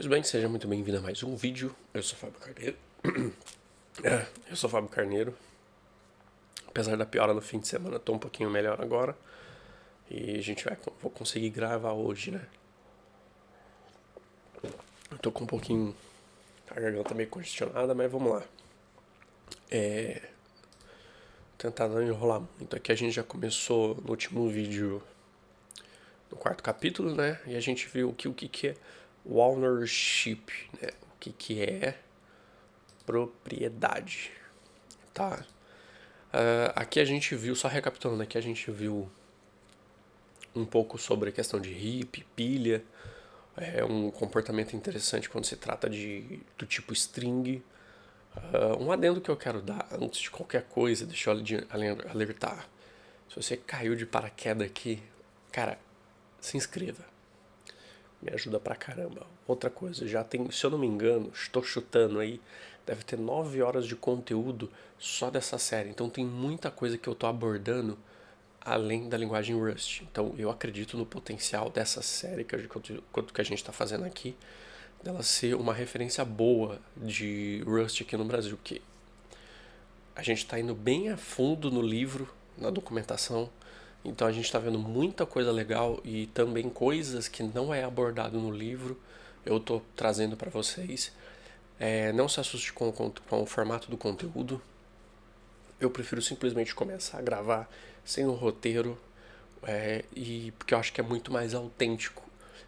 Pois bem, seja muito bem-vindo a mais um vídeo. Eu sou o Fábio Carneiro. Eu sou o Fábio Carneiro. Apesar da piora no fim de semana, tô um pouquinho melhor agora. E a gente vou conseguir gravar hoje, né? Eu tô com um pouquinho... A garganta meio congestionada, mas vamos lá. Tentar não enrolar muito. Aqui a gente já começou no último vídeo, no quarto capítulo, né? E a gente viu o que é ownership, né? O que é propriedade, tá? Aqui a gente viu, só recapitulando, aqui a gente viu um pouco sobre a questão de hippie, pilha, é um comportamento interessante quando se trata do tipo string. Um adendo que eu quero dar antes de qualquer coisa, deixa eu alertar. Se você caiu de paraquedas aqui, cara, se inscreva. Me ajuda pra caramba. Outra coisa, já tem, se eu não me engano, estou chutando aí, deve ter 9 horas de conteúdo só dessa série. Então tem muita coisa que eu tô abordando além da linguagem Rust. Então eu acredito no potencial dessa série que a gente está fazendo aqui, dela ser uma referência boa de Rust aqui no Brasil, porque a gente está indo bem a fundo no livro, na documentação, então a gente está vendo muita coisa legal e também coisas que não é abordado no livro, eu estou trazendo para vocês. Não se assuste com o formato do conteúdo. Eu prefiro simplesmente começar a gravar sem um roteiro, e porque eu acho que é muito mais autêntico.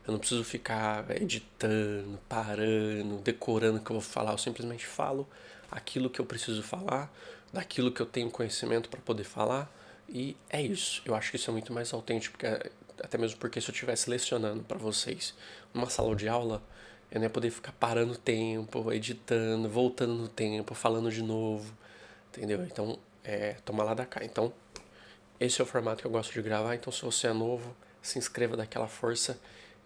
Eu não preciso ficar editando, parando, decorando o que eu vou falar. Eu simplesmente falo aquilo que eu preciso falar, daquilo que eu tenho conhecimento para poder falar. E é isso. Eu acho que isso é muito mais autêntico, até mesmo porque se eu estivesse lecionando para vocês numa sala de aula, eu não ia poder ficar parando o tempo, editando, voltando no tempo, falando de novo, entendeu? Então, toma lá da cá. Então, esse é o formato que eu gosto de gravar, então se você é novo, se inscreva, daquela força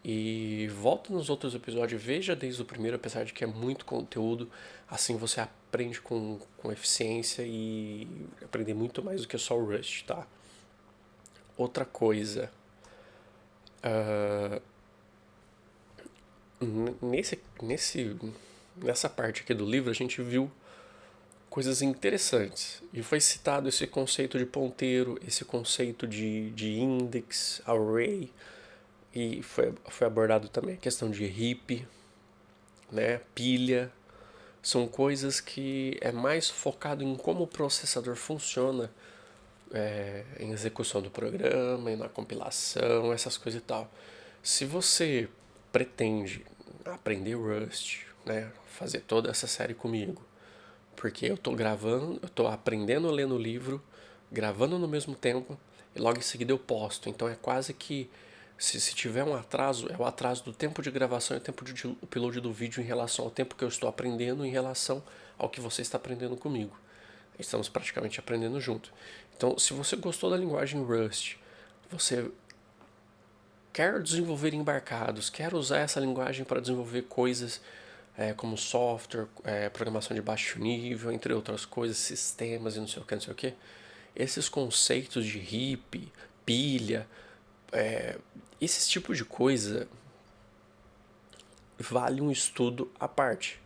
e volta nos outros episódios, veja desde o primeiro, apesar de que é muito conteúdo, assim você aprende com eficiência e aprender muito mais do que só o Rust, tá? Outra coisa, nessa parte aqui do livro a gente viu coisas interessantes. E foi citado esse conceito de ponteiro, esse conceito de index, array, e foi abordado também a questão de heap, né, pilha. São coisas que é mais focado em como o processador funciona, em execução do programa, e na compilação, essas coisas e tal. Se você pretende aprender Rust, né, fazer toda essa série comigo, porque eu tô gravando, eu tô aprendendo lendo o livro, gravando no mesmo tempo e logo em seguida eu posto. Então é quase que se tiver um atraso, é o atraso do tempo de gravação e o tempo de upload do vídeo em relação ao tempo que eu estou aprendendo em relação ao que você está aprendendo comigo. Estamos praticamente aprendendo junto. Então, se você gostou da linguagem Rust, você quer desenvolver embarcados, quer usar essa linguagem para desenvolver coisas como software, programação de baixo nível, entre outras coisas, sistemas e não sei o que, não sei o que. Esses conceitos de hippie, pilha, esses tipos de coisa vale um estudo à parte.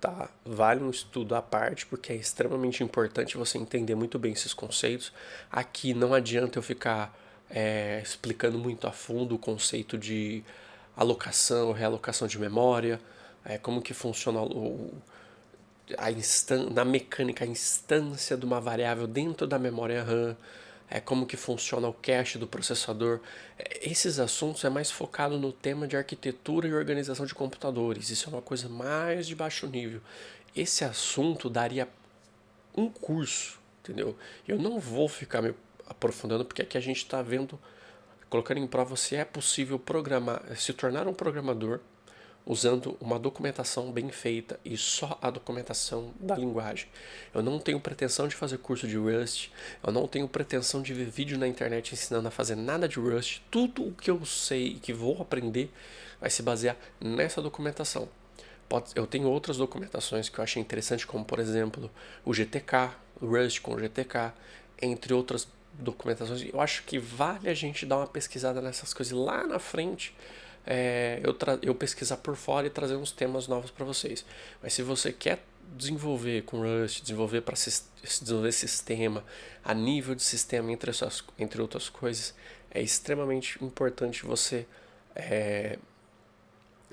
Tá? Vale um estudo à parte porque é extremamente importante você entender muito bem esses conceitos. Aqui não adianta eu ficar explicando muito a fundo o conceito de alocação, realocação de memória, como que funciona na mecânica a instância de uma variável dentro da memória RAM, como que funciona o cache do processador. Esses assuntos é mais focado no tema de arquitetura e organização de computadores. Isso é uma coisa mais de baixo nível. Esse assunto daria um curso, entendeu? Eu não vou ficar me aprofundando porque aqui a gente está vendo, colocando em prova se é possível programar, se tornar um programador usando uma documentação bem feita e só a documentação da linguagem. Eu não tenho pretensão de fazer curso de Rust, eu não tenho pretensão de ver vídeo na internet ensinando a fazer nada de Rust. Tudo o que eu sei e que vou aprender vai se basear nessa documentação. Eu tenho outras documentações que eu achei interessante, como por exemplo o GTK, o Rust com o GTK, entre outras documentações. Eu acho que vale a gente dar uma pesquisada nessas coisas lá na frente, eu pesquisar por fora e trazer uns temas novos para vocês. Mas se você quer desenvolver com Rust, desenvolver para desenvolver sistema, a nível de sistema, entre outras coisas, é extremamente importante você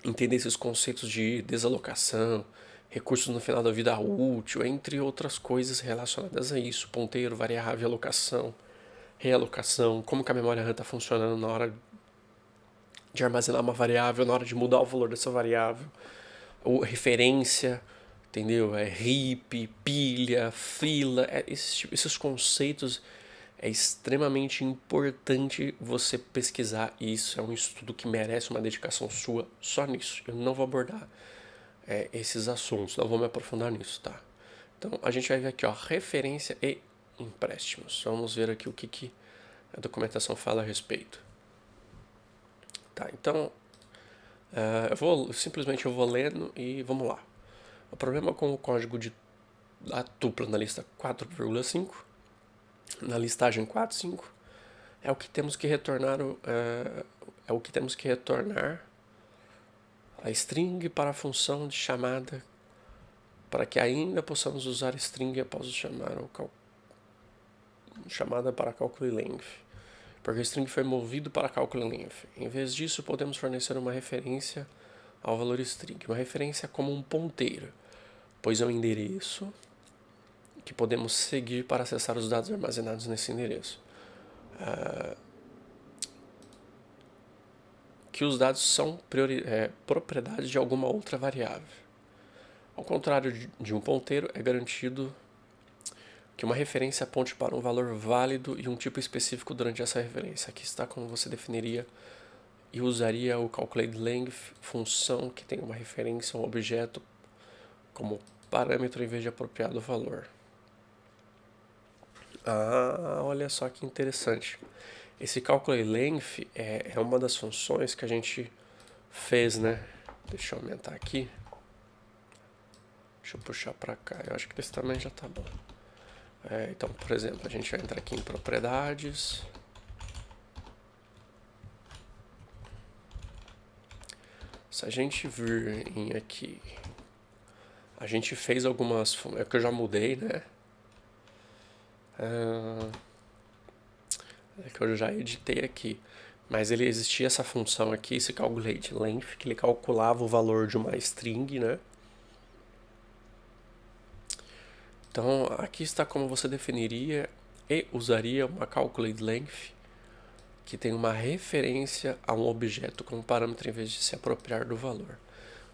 entender esses conceitos de desalocação, recursos no final da vida útil, entre outras coisas relacionadas a isso, ponteiro, variável, alocação, realocação, como que a memória RAM está funcionando na hora de armazenar uma variável, na hora de mudar o valor dessa variável, ou referência, entendeu? Heap, pilha, fila, esses conceitos é extremamente importante você pesquisar, e isso é um estudo que merece uma dedicação sua só nisso. Eu não vou abordar esses assuntos, não vou me aprofundar nisso, tá? Então a gente vai ver aqui, ó, referência e empréstimos. Vamos ver aqui o que a documentação fala a respeito. Tá, então eu vou lendo e vamos lá. O problema com o código da tupla na lista 4,5, na listagem 4,5, é o que temos que retornar a string para a função de chamada, para que ainda possamos usar string após chamar chamada para cálculo length, porque o string foi movido para cálculo length. Em vez disso, podemos fornecer uma referência ao valor string, uma referência como um ponteiro, pois é um endereço que podemos seguir para acessar os dados armazenados nesse endereço. Que os dados são propriedade de alguma outra variável. Ao contrário de um ponteiro, é garantido que uma referência aponte para um valor válido e um tipo específico durante essa referência. Aqui está como você definiria e usaria o calculateLength, função que tem uma referência a um objeto como parâmetro em vez de apropriado valor. Olha só que interessante. Esse calculateLength é uma das funções que a gente fez, né? Deixa eu aumentar aqui. Deixa eu puxar para cá. Eu acho que esse também já tá bom. Então, por exemplo, a gente vai entrar aqui em propriedades. Se a gente vir em aqui, a gente fez algumas... É que eu já mudei, né? É que eu já editei aqui. Mas ele existia essa função aqui, esse calculateLength, que ele calculava o valor de uma string, né? Então, aqui está como você definiria e usaria uma calculateLength que tem uma referência a um objeto como parâmetro em vez de se apropriar do valor.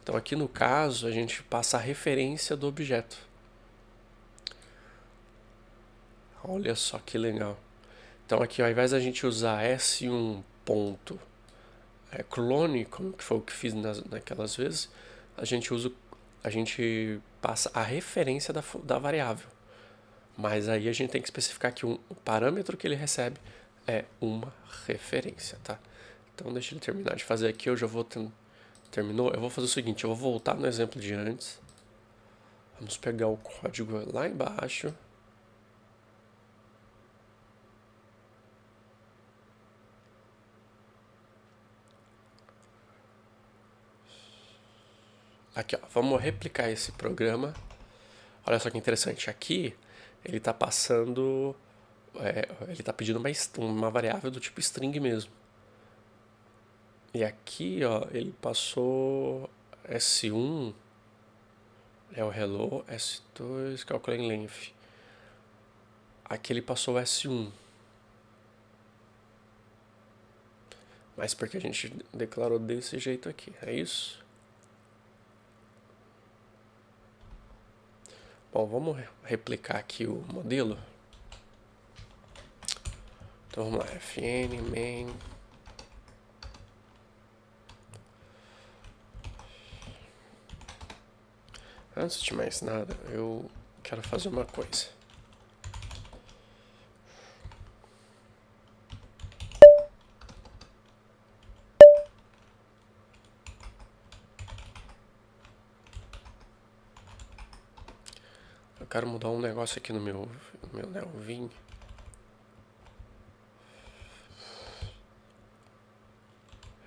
Então, aqui no caso, a gente passa a referência do objeto. Olha só que legal. Então, aqui, ao invés da gente usar S1 ponto clone, como que foi o que fiz naquelas vezes, a gente passa a referência da variável. Mas aí a gente tem que especificar que o parâmetro que ele recebe é uma referência, tá? Então deixa ele terminar de fazer aqui, eu já vou... Terminou? Eu vou fazer o seguinte, eu vou voltar no exemplo de antes. Vamos pegar o código lá embaixo. Aqui, ó, vamos replicar esse programa. Olha só que interessante, aqui ele está passando... ele está pedindo uma variável do tipo string mesmo. E aqui, ó, ele passou S1, é o hello, S2, calculating length. Aqui ele passou S1. Mas porque a gente declarou desse jeito aqui, é isso? Bom, vamos replicar aqui o modelo. Então vamos lá, fn main. Antes de mais nada, eu quero fazer uma coisa. Eu quero mudar um negócio aqui no meu Nelvin.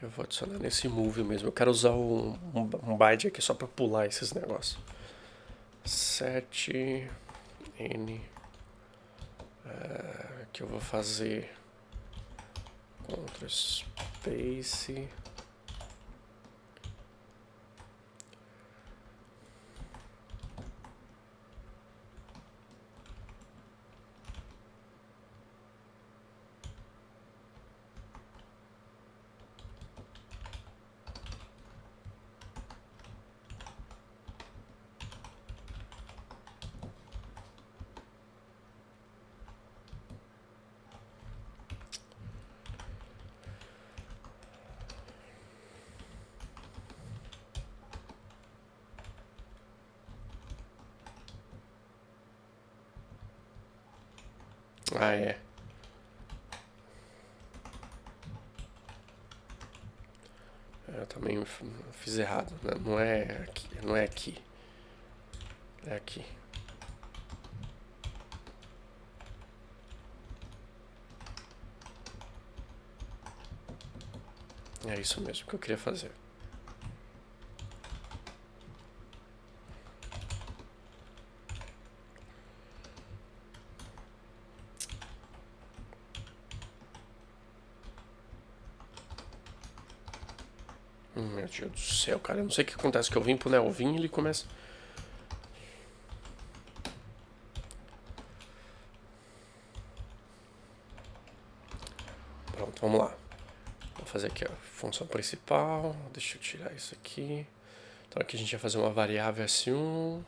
Eu vou adicionar nesse move mesmo. Eu quero usar um byte aqui só pra pular esses negócios. 7 N que eu vou fazer Ctrl Space. Ah, é. Eu também fiz errado, né? Não é aqui, não é aqui. É aqui. É isso mesmo que eu queria fazer. Meu Deus do céu, cara. Eu não sei o que acontece, que eu vim pro Nelvin e ele começa... Pronto, vamos lá. Vou fazer aqui a função principal. Deixa eu tirar isso aqui. Então aqui a gente vai fazer uma variável S1.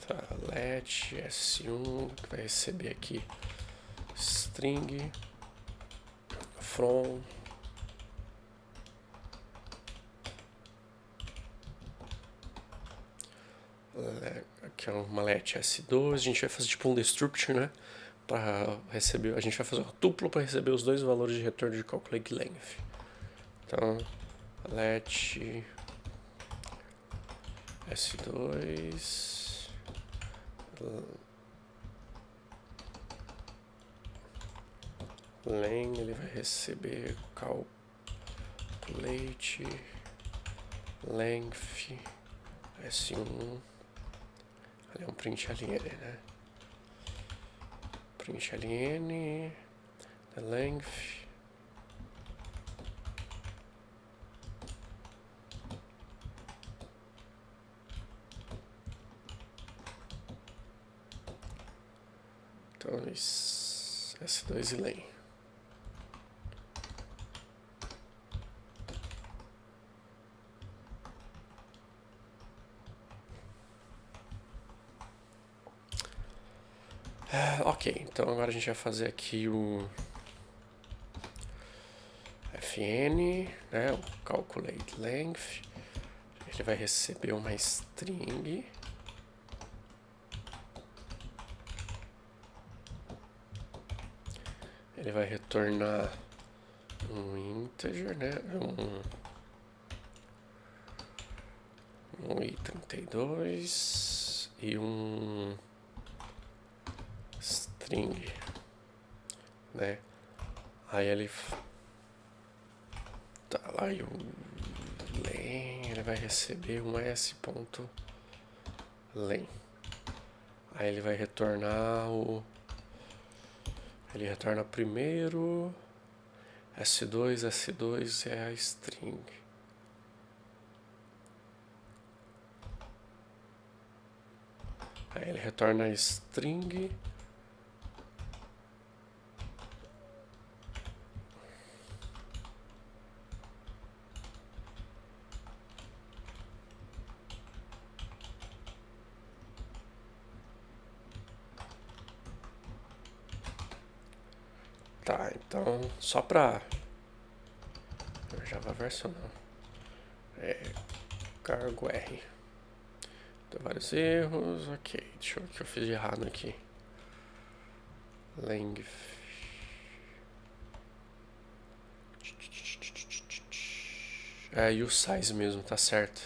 Tá, let S1, que vai receber aqui string from aqui é uma let S2. A gente vai fazer tipo um destructure, né? Para receber, a gente vai fazer um tuplo para receber os dois valores de retorno de calculate length. Então, let S2 len, ele vai receber calculate length S1. Ali é um print alien, né? Print alien the length então S2 e len. Ok, então agora a gente vai fazer aqui o fn, né, o calculate length. Ele vai receber uma string. Ele vai retornar um integer, né, um i32 e um string, né? Aí ele tá lá e o len, ele vai receber um s.len. Aí ele vai retornar ele retorna primeiro S2 é a string. Aí ele retorna a string. Tá, então só pra Java versional cargo R. Deu vários erros, ok. Deixa eu ver o que eu fiz de errado aqui. Length. E o size mesmo, tá certo.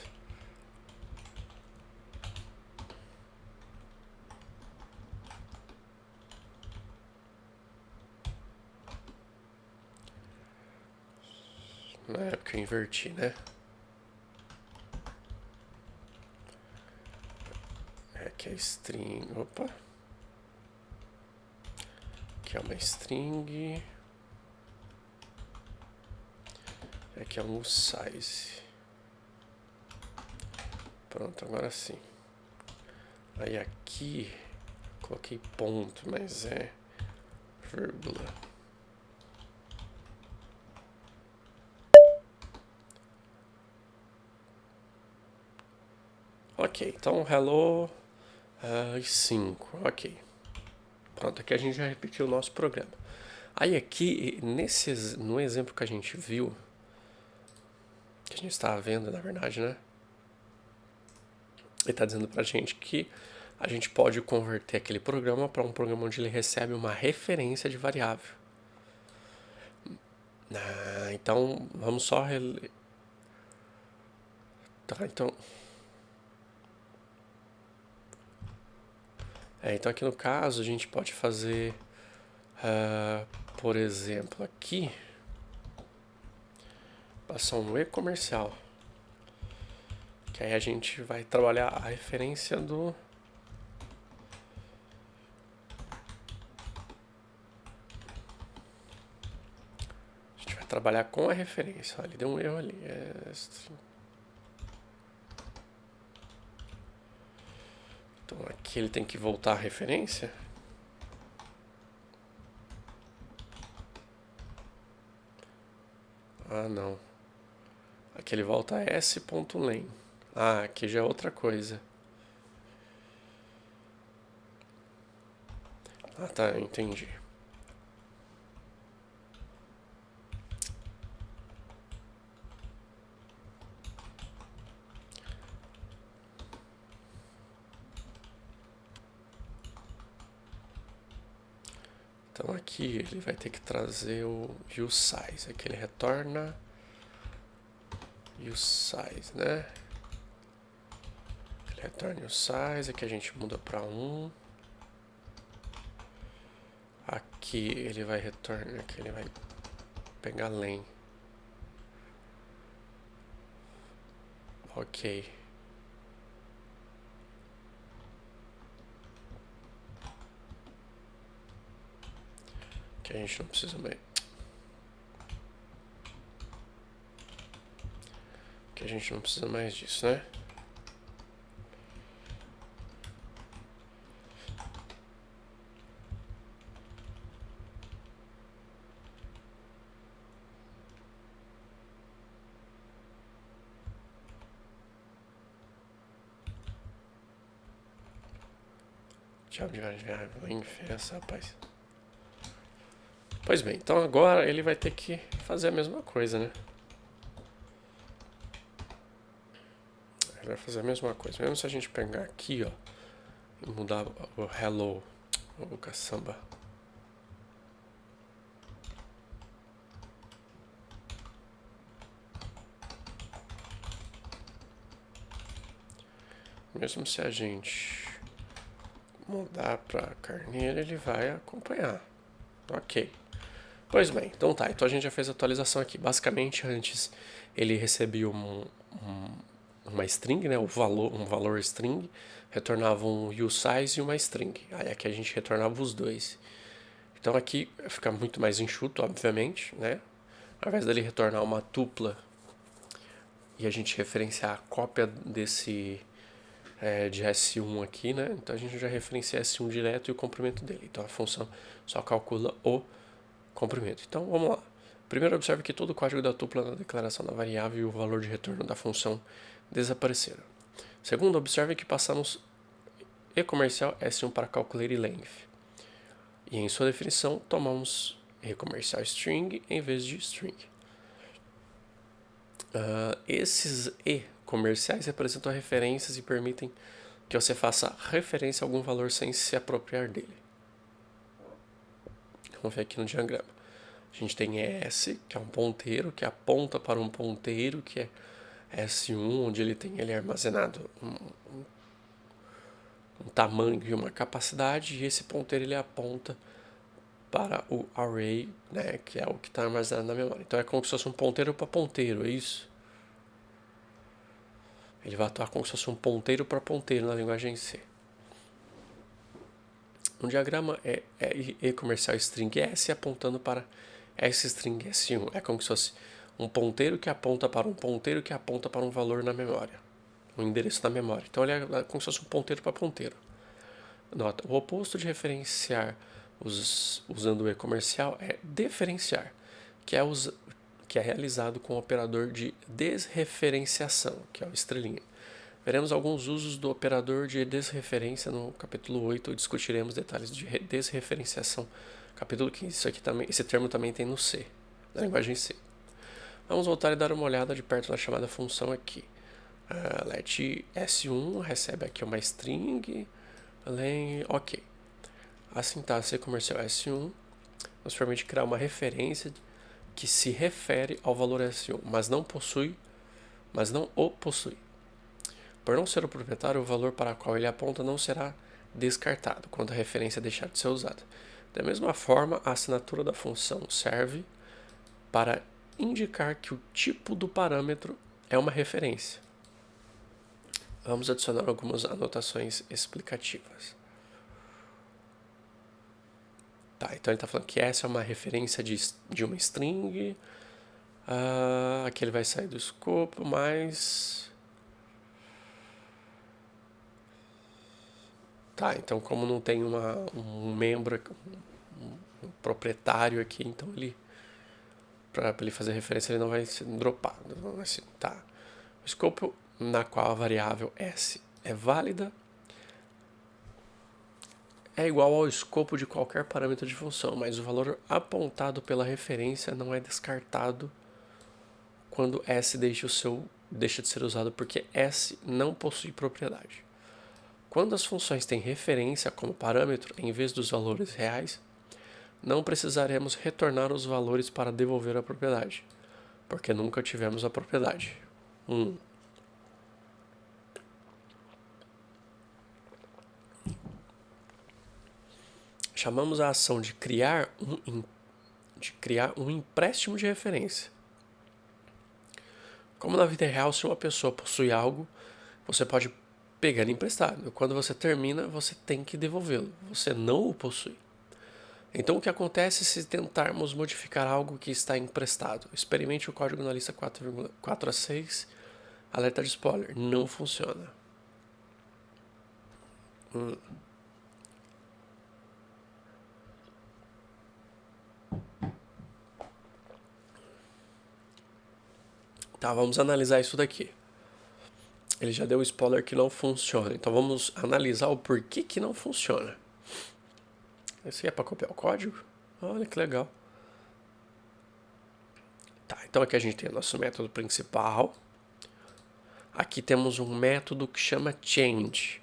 É porque eu inverti, né? Aqui é string. Opa. Aqui é uma string. Aqui é um size. Pronto, agora sim. Aí aqui coloquei ponto, mas é vírgula. Ok, então hello 5, ok. Pronto, aqui a gente já repetiu o nosso programa. Aí aqui, no exemplo que a gente viu, que a gente estava vendo na verdade, né? Ele está dizendo pra gente que a gente pode converter aquele programa para um programa onde ele recebe uma referência de variável. Então, vamos só Tá, então... então aqui no caso a gente pode fazer, por exemplo, aqui, passar um e-comercial. Que aí a gente vai trabalhar a referência do... A gente vai trabalhar com a referência. Olha, deu um erro ali. Então aqui ele tem que voltar a referência. Ah, não. Aqui ele volta a s.len. Ah, aqui já é outra coisa. Ah, tá, entendi. Então aqui ele vai ter que trazer o useSize. Aqui ele retorna useSize, né? Ele retorna useSize. Aqui a gente muda para 1. Aqui ele vai retornar. Aqui ele vai pegar len. Ok. Que a gente não precisa mais. Que a gente não precisa mais disso, né? Diabo de variável, infesta, rapaz. Pois bem, então agora ele vai ter que fazer a mesma coisa, né? Ele vai fazer a mesma coisa. Mesmo se a gente pegar aqui, ó, e mudar o hello, o caçamba. Mesmo se a gente mudar para carneiro, ele vai acompanhar. Ok. Pois bem, então tá. Então a gente já fez a atualização aqui. Basicamente, antes ele recebia uma string, né? Um valor string, retornava um useSize e uma string. Aí aqui a gente retornava os dois. Então aqui fica muito mais enxuto, obviamente, né? Ao invés dele retornar uma tupla e a gente referenciar a cópia desse de S1 aqui, né? Então a gente já referencia S1 direto e o comprimento dele. Então a função só calcula o comprimento. Então vamos lá. Primeiro observe que todo o código da tupla na declaração da variável e o valor de retorno da função desapareceram. Segundo, observe que passamos e-comercial S1 para calculate length. E em sua definição, tomamos e-comercial string em vez de string. Esses e-comerciais representam referências e permitem que você faça referência a algum valor sem se apropriar dele. Vamos ver aqui no diagrama. A gente tem S, que é um ponteiro, que aponta para um ponteiro, que é S1, onde ele tem armazenado um tamanho e uma capacidade, e esse ponteiro ele aponta para o array, né, que é o que está armazenado na memória. Então é como se fosse um ponteiro para ponteiro, é isso? Ele vai atuar como se fosse um ponteiro para ponteiro na linguagem C. Um diagrama é E comercial string S apontando para S string S1. É como se fosse um ponteiro que aponta para um ponteiro que aponta para um valor na memória. Um endereço na memória. Então ele é como se fosse um ponteiro para ponteiro. Nota, o oposto de referenciar usando o E comercial é deferenciar, que é realizado com o operador de desreferenciação, que é o estrelinha. Veremos alguns usos do operador de desreferência no capítulo 8, discutiremos detalhes de desreferenciação. Capítulo 15, esse termo também tem no C, na linguagem C. Vamos voltar e dar uma olhada de perto na chamada função aqui. Let S1 recebe aqui uma string, ok. A sintaxe comercial S1 nos permite criar uma referência que se refere ao valor S1, mas não o possui. Por não ser o proprietário, o valor para o qual ele aponta não será descartado quando a referência deixar de ser usada. Da mesma forma, a assinatura da função serve para indicar que o tipo do parâmetro é uma referência. Vamos adicionar algumas anotações explicativas. Tá, então ele está falando que essa é uma referência de uma string. Aqui ele vai sair do escopo, mas... Tá, então como não tem um membro, um proprietário aqui, então ele... Para ele fazer referência, ele não vai ser dropado. Assim, tá. O escopo na qual a variável S é válida é igual ao escopo de qualquer parâmetro de função, mas o valor apontado pela referência não é descartado quando S deixa de ser usado, porque S não possui propriedade. Quando as funções têm referência como parâmetro em vez dos valores reais, não precisaremos retornar os valores para devolver a propriedade, porque nunca tivemos a propriedade. Chamamos a ação de criar um empréstimo de referência. Como na vida real, se uma pessoa possui algo, você pode pegar ele emprestado. Quando você termina, você tem que devolvê-lo. Você não o possui. Então, o que acontece se tentarmos modificar algo que está emprestado? Experimente o código na lista 4 a 6. Alerta de spoiler. Não funciona. Tá, vamos analisar isso daqui. Ele já deu o spoiler que não funciona. Então, vamos analisar o porquê que não funciona. Esse é para copiar o código? Olha que legal. Tá, então aqui a gente tem o nosso método principal. Aqui temos um método que chama change.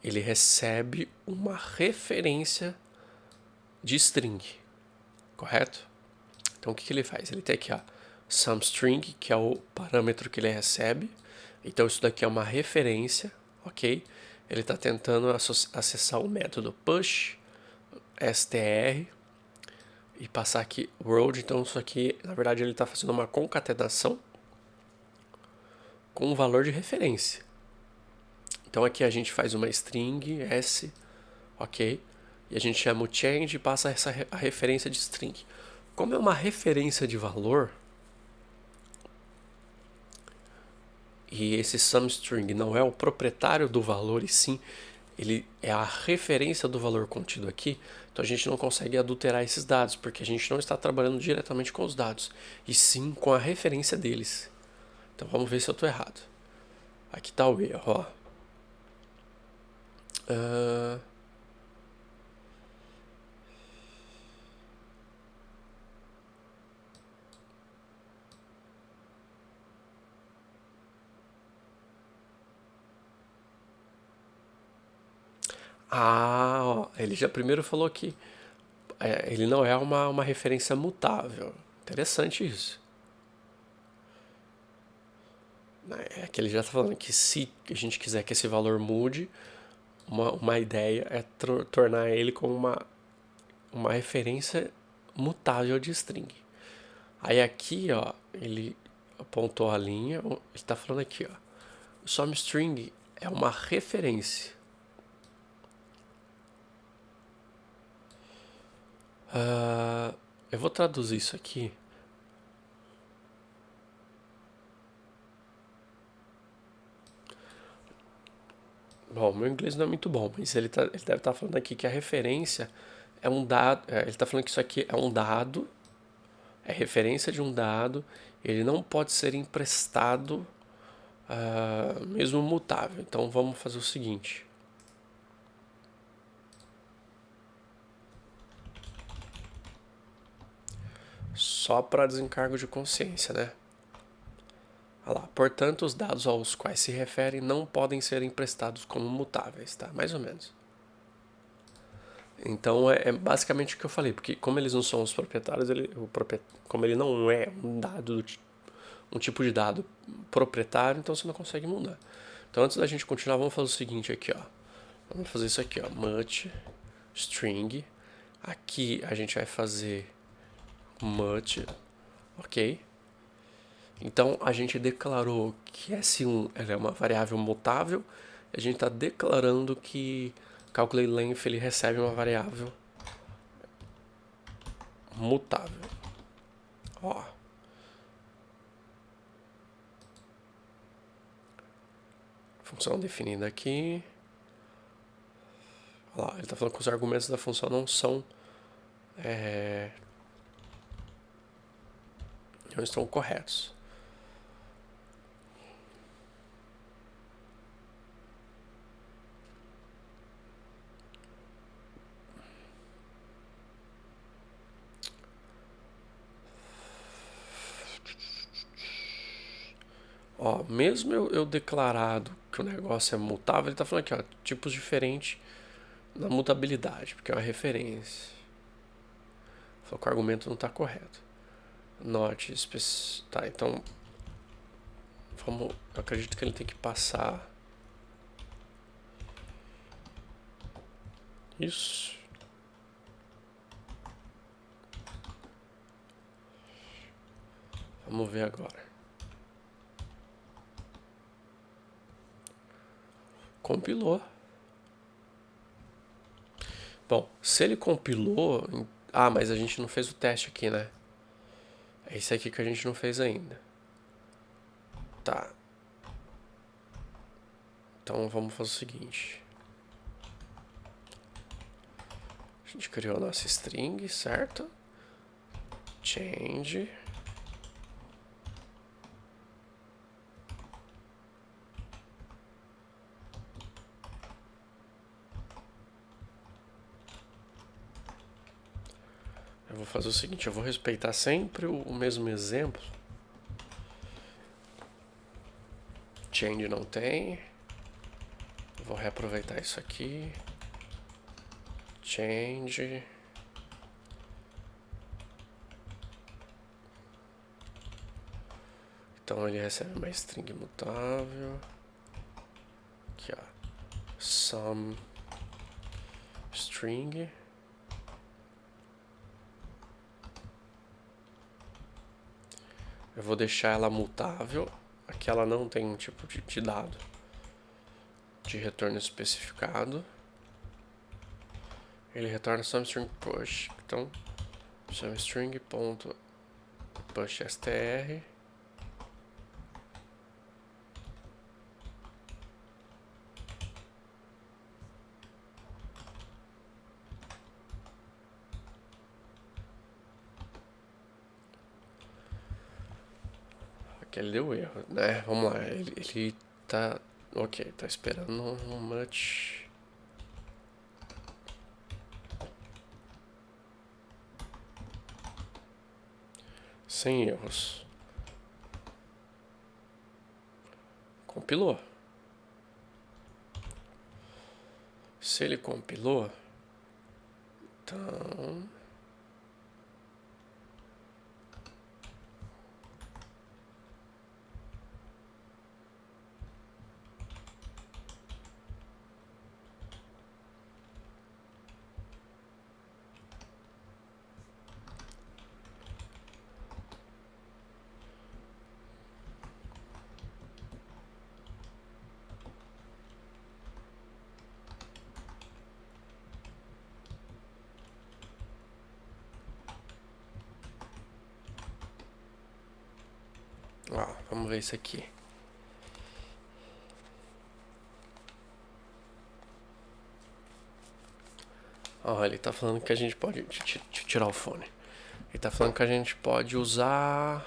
Ele recebe uma referência de string, correto? Então o que ele faz? Ele tem aqui SomeString, que é o parâmetro que ele recebe. Então isso daqui é uma referência, ok? Ele está tentando acessar o método push str e passar aqui world. Então isso aqui, na verdade, ele está fazendo uma concatenação com um valor de referência. Então aqui a gente faz uma string s, ok? E a gente chama o change e passa a referência de string. Como é uma referência de valor, e esse SomeString não é o proprietário do valor, e sim ele é a referência do valor contido aqui, então a gente não consegue adulterar esses dados, porque a gente não está trabalhando diretamente com os dados, e sim com a referência deles. Então vamos ver se eu estou errado. Aqui está o erro, ó. Ó, ele já primeiro falou que ele não é uma referência mutável. Interessante isso. É que ele já está falando que se a gente quiser que esse valor mude, uma ideia é tornar ele como uma referência mutável de string. Aí aqui, ó, ele apontou a linha, ele está falando aqui, ó, o SOMEString é uma referência. Eu vou traduzir isso aqui. Bom, meu inglês não é muito bom, mas ele deve estar falando aqui que a referência é um dado. Ele está falando que isso aqui é um dado, é referência de um dado, ele não pode ser emprestado, mesmo mutável. Então vamos fazer o seguinte. Só para desencargo de consciência, né? Olha lá. Portanto, os dados aos quais se referem não podem ser emprestados como mutáveis, tá? Mais ou menos. Então é basicamente o que eu falei, porque como eles não são os proprietários, como ele não é um dado, um tipo de dado proprietário, então você não consegue mudar. Então antes da gente continuar, vamos fazer o seguinte aqui, ó. Vamos fazer isso aqui, ó. Much string. Aqui a gente vai fazer much, ok? Então a gente declarou que S1 ela é uma variável mutável. E a gente está declarando que calculateLength ele recebe uma variável mutável. Ó. Função definida aqui. Olha lá, ele está falando que os argumentos da função não são não estão corretos. Ó, mesmo eu declarado que o negócio é mutável, ele está falando aqui, ó, tipos diferentes na mutabilidade, porque é uma referência. Falou que o argumento não está correto. Not tá, então vamos, eu acredito que ele tem que passar isso. Vamos ver agora. Compilou. Bom, se ele compilou... Ah, mas a gente não fez o teste aqui, né? É esse aqui que a gente não fez ainda. Tá. Então vamos fazer o seguinte. A gente criou a nossa string, certo? Change. Eu vou fazer o seguinte, eu vou respeitar sempre o mesmo exemplo. Change não tem. Vou reaproveitar isso aqui. Change. Então ele recebe uma string mutável. Aqui, ó. Some string. Eu vou deixar ela mutável. Aqui ela não tem um tipo de dado de retorno especificado. Ele retorna SomeString push. Então, SomeString.pushstr. Aqui ele deu erro, né? Vamos lá, ele tá... Ok, tá esperando um much... Sem erros. Compilou. Se ele compilou, então... Vamos ver isso aqui. Ó, ele tá falando que a gente pode... Deixa eu tirar o fone. Ele tá falando que a gente pode usar...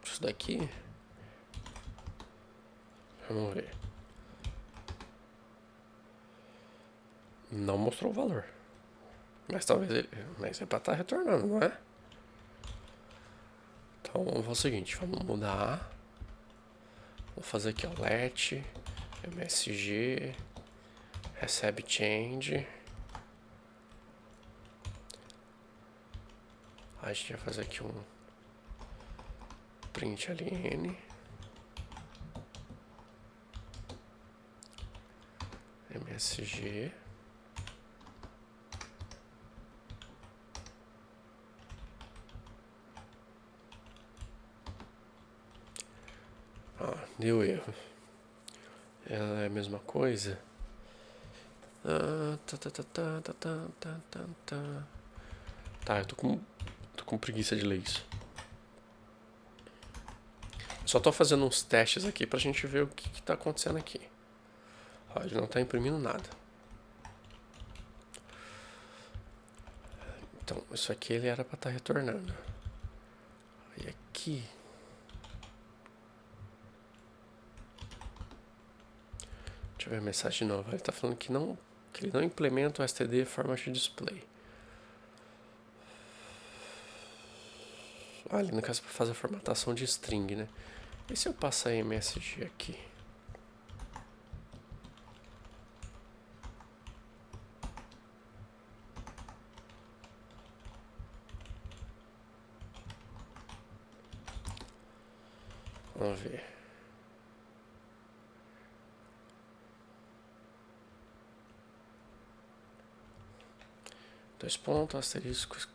Isso daqui... Vamos ver. Não mostrou o valor. Mas talvez ele... Mas é pra estar retornando, não é? Então vamos fazer o seguinte. Vamos mudar. Vou fazer aqui, ó. Let. MSG. Recebe change. A gente vai fazer aqui um print ln. MSG. Deu erro. Ela é a mesma coisa. Tá, eu tô com preguiça de ler isso. Só tô fazendo uns testes aqui pra gente ver o que tá acontecendo aqui. Ó, ele não tá imprimindo nada. Então, isso aqui ele era pra estar retornando. E aqui... Deixa eu ver a mensagem nova. Ele tá falando que ele não implementa o STD Format Display. Ali no caso para fazer a formatação de string, né? E se eu passar MSG aqui? Vamos ver. Dois pontos, asteriscos.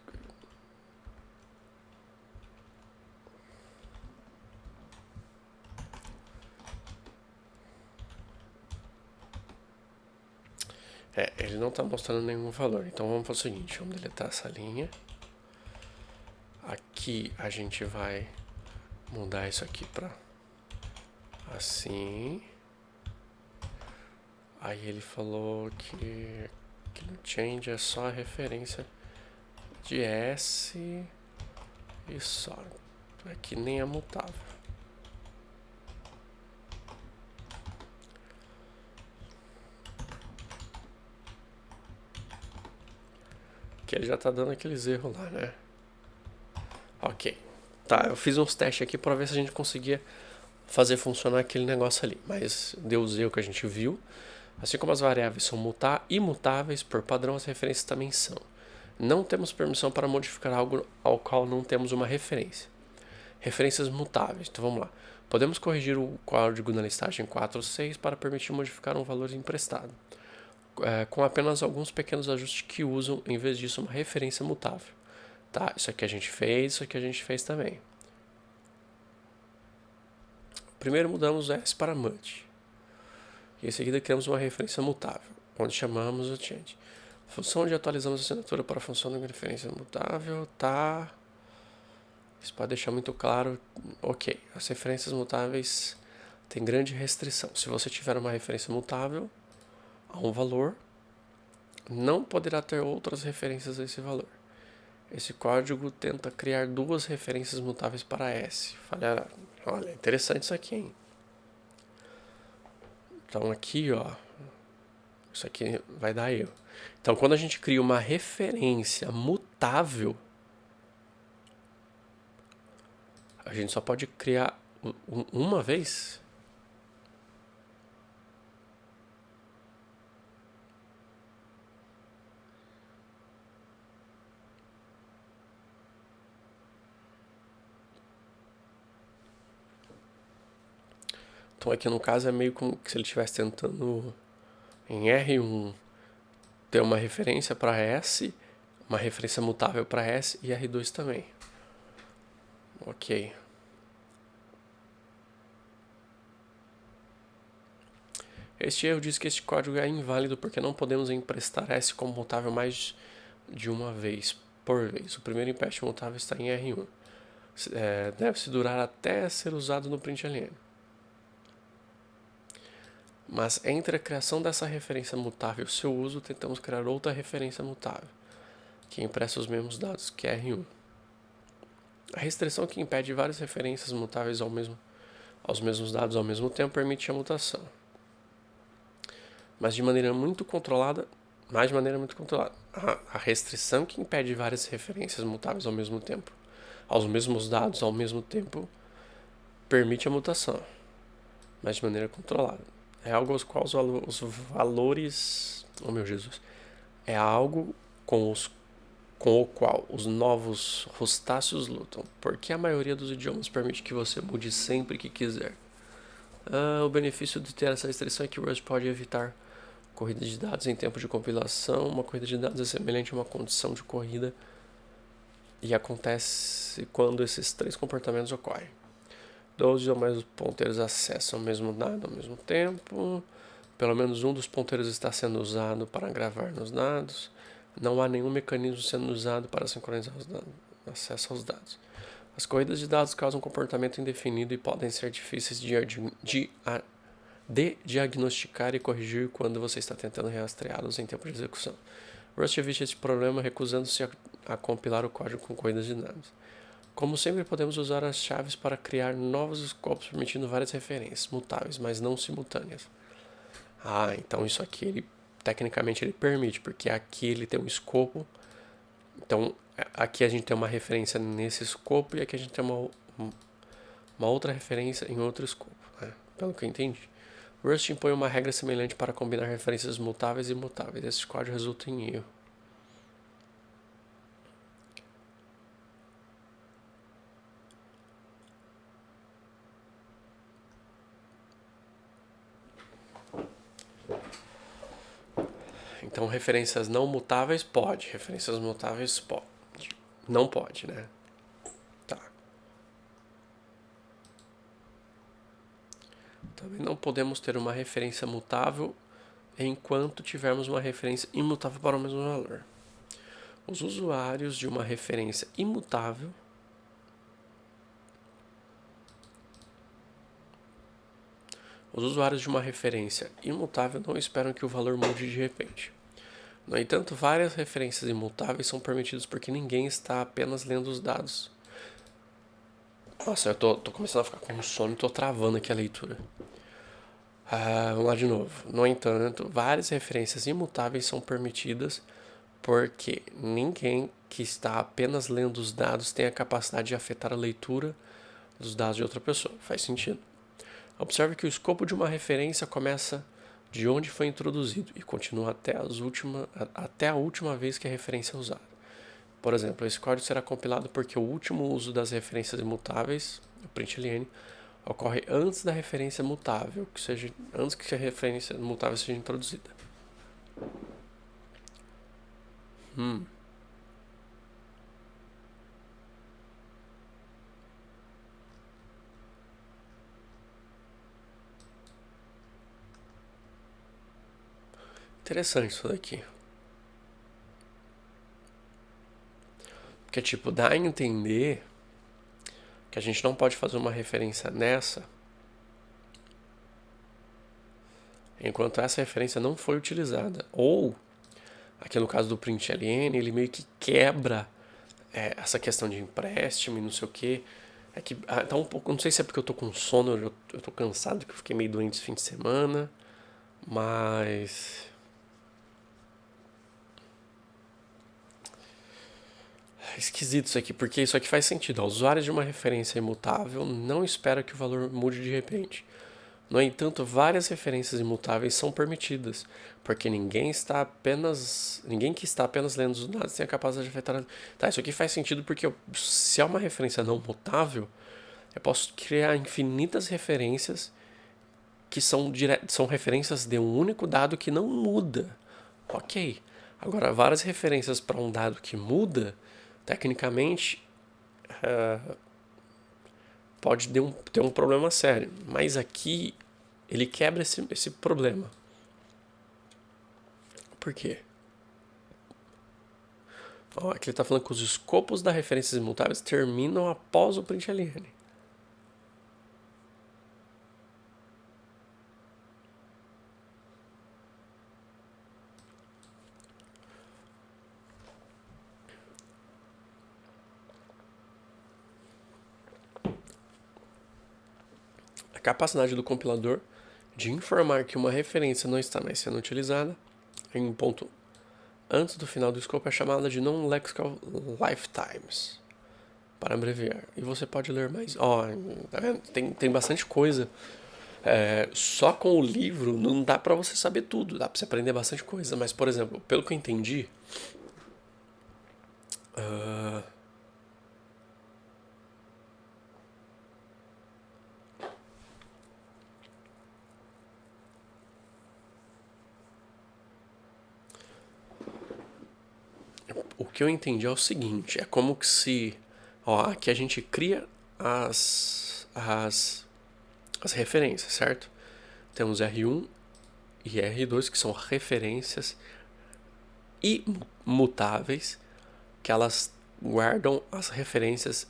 Ele não está mostrando nenhum valor. Então vamos fazer o seguinte, vamos deletar essa linha. Aqui a gente vai mudar isso aqui para assim. Aí ele falou que no change é só a referência de S e só. Aqui nem é mutável. Que ele já tá dando aqueles erros lá, né? Ok. Tá, eu fiz uns testes aqui para ver se a gente conseguia fazer funcionar aquele negócio ali. Mas deu os erros que a gente viu. Assim como as variáveis são imutáveis, por padrão as referências também são. Não temos permissão para modificar algo ao qual não temos uma referência. Referências mutáveis. Então vamos lá. Podemos corrigir o código na listagem 4 ou 6 para permitir modificar um valor emprestado. Com apenas alguns pequenos ajustes que usam, em vez disso, uma referência mutável. Tá, isso aqui a gente fez, isso aqui a gente fez também. Primeiro mudamos o S para mut. E em seguida criamos uma referência mutável, onde chamamos o change. Função onde atualizamos a assinatura para a função de referência mutável, tá. Isso pode deixar muito claro. Ok, as referências mutáveis têm grande restrição. Se você tiver uma referência mutável a um valor, não poderá ter outras referências a esse valor. Esse código tenta criar duas referências mutáveis para S. Falhará. Olha, interessante isso aqui, hein? Então aqui, ó, isso aqui vai dar erro. Então quando a gente cria uma referência mutável, a gente só pode criar uma vez. Então aqui no caso é meio como se ele estivesse tentando em R1 ter uma referência para S, uma referência mutável para S e R2 também. Ok. Este erro diz que este código é inválido porque não podemos emprestar S como mutável mais de uma vez por vez. O primeiro empréstimo mutável está em R1. Deve-se durar até ser usado no println. Mas entre a criação dessa referência mutável e o seu uso, tentamos criar outra referência mutável, que empresta os mesmos dados, que é R1. A restrição que impede várias referências mutáveis aos mesmos dados ao mesmo tempo permite a mutação. Mas de maneira muito controlada. A restrição que impede várias referências mutáveis ao mesmo tempo, aos mesmos dados ao mesmo tempo, permite a mutação, mas de maneira controlada. É algo aos quais os valores... Oh, meu Jesus. É algo com o qual os novos rustáceos lutam, porque a maioria dos idiomas permite que você mude sempre que quiser. O benefício de ter essa restrição é que o Rust pode evitar corrida de dados em tempo de compilação. Uma corrida de dados é semelhante a uma condição de corrida e acontece quando esses três comportamentos ocorrem. 12 ou mais ponteiros acessam o mesmo dado ao mesmo tempo. Pelo menos um dos ponteiros está sendo usado para gravar nos dados. Não há nenhum mecanismo sendo usado para sincronizar o acesso aos dados. As corridas de dados causam um comportamento indefinido e podem ser difíceis de diagnosticar e corrigir quando você está tentando rastreá-los em tempo de execução. Rust evita este problema recusando-se a compilar o código com corridas de dados. Como sempre, podemos usar as chaves para criar novos escopos permitindo várias referências mutáveis, mas não simultâneas. Então isso aqui, tecnicamente, ele permite, porque aqui ele tem um escopo. Então, aqui a gente tem uma referência nesse escopo e aqui a gente tem uma outra referência em outro escopo, né? Pelo que eu entendi. Rust impõe uma regra semelhante para combinar referências mutáveis e imutáveis. Esse código resulta em erro. Então, referências não mutáveis pode, referências mutáveis pode. Não pode, né? Tá. Também não podemos ter uma referência mutável enquanto tivermos uma referência imutável para o mesmo valor. Os usuários de uma referência imutável não esperam que o valor mude de repente. No entanto, várias referências imutáveis são permitidas porque ninguém está apenas lendo os dados. Nossa, eu tô começando a ficar com sono e tô travando aqui a leitura. Vamos lá de novo. No entanto, várias referências imutáveis são permitidas porque ninguém que está apenas lendo os dados tem a capacidade de afetar a leitura dos dados de outra pessoa. Faz sentido. Observe que o escopo de uma referência começa de onde foi introduzido e continua até a última vez que a referência é usada. Por exemplo, esse código será compilado porque o último uso das referências imutáveis, o println, ocorre antes da referência mutável, antes que a referência mutável seja introduzida. Interessante isso daqui. Porque, dá a entender que a gente não pode fazer uma referência nessa enquanto essa referência não foi utilizada. Ou, aqui no caso do println, ele meio que quebra essa questão de empréstimo e não sei o que. É que tá um pouco, não sei se é porque eu tô com sono, eu tô cansado, que eu fiquei meio doente esse fim de semana, mas esquisito isso aqui, porque isso aqui faz sentido. O usuário de uma referência imutável não espera que o valor mude de repente. No entanto, várias referências imutáveis são permitidas, porque ninguém que está apenas lendo os dados tem a capacidade de afetar. Tá, isso aqui faz sentido porque se é uma referência não mutável, eu posso criar infinitas referências que são referências de um único dado que não muda. Ok. Agora, várias referências para um dado que muda, tecnicamente, pode ter um problema sério. Mas aqui ele quebra esse problema. Por quê? Ó, aqui ele está falando que os escopos das referências imutáveis terminam após o println. A capacidade do compilador de informar que uma referência não está mais sendo utilizada em um ponto antes do final do escopo é chamada de non-lexical lifetimes, para abreviar. E você pode ler mais. Ó, tá vendo? Tem bastante coisa. Só com o livro não dá pra você saber tudo, dá pra você aprender bastante coisa. Mas, por exemplo, pelo que eu entendi, o que eu entendi é o seguinte, é como que se, ó, aqui a gente cria as referências, certo? Temos R1 e R2, que são referências imutáveis, que elas guardam as referências.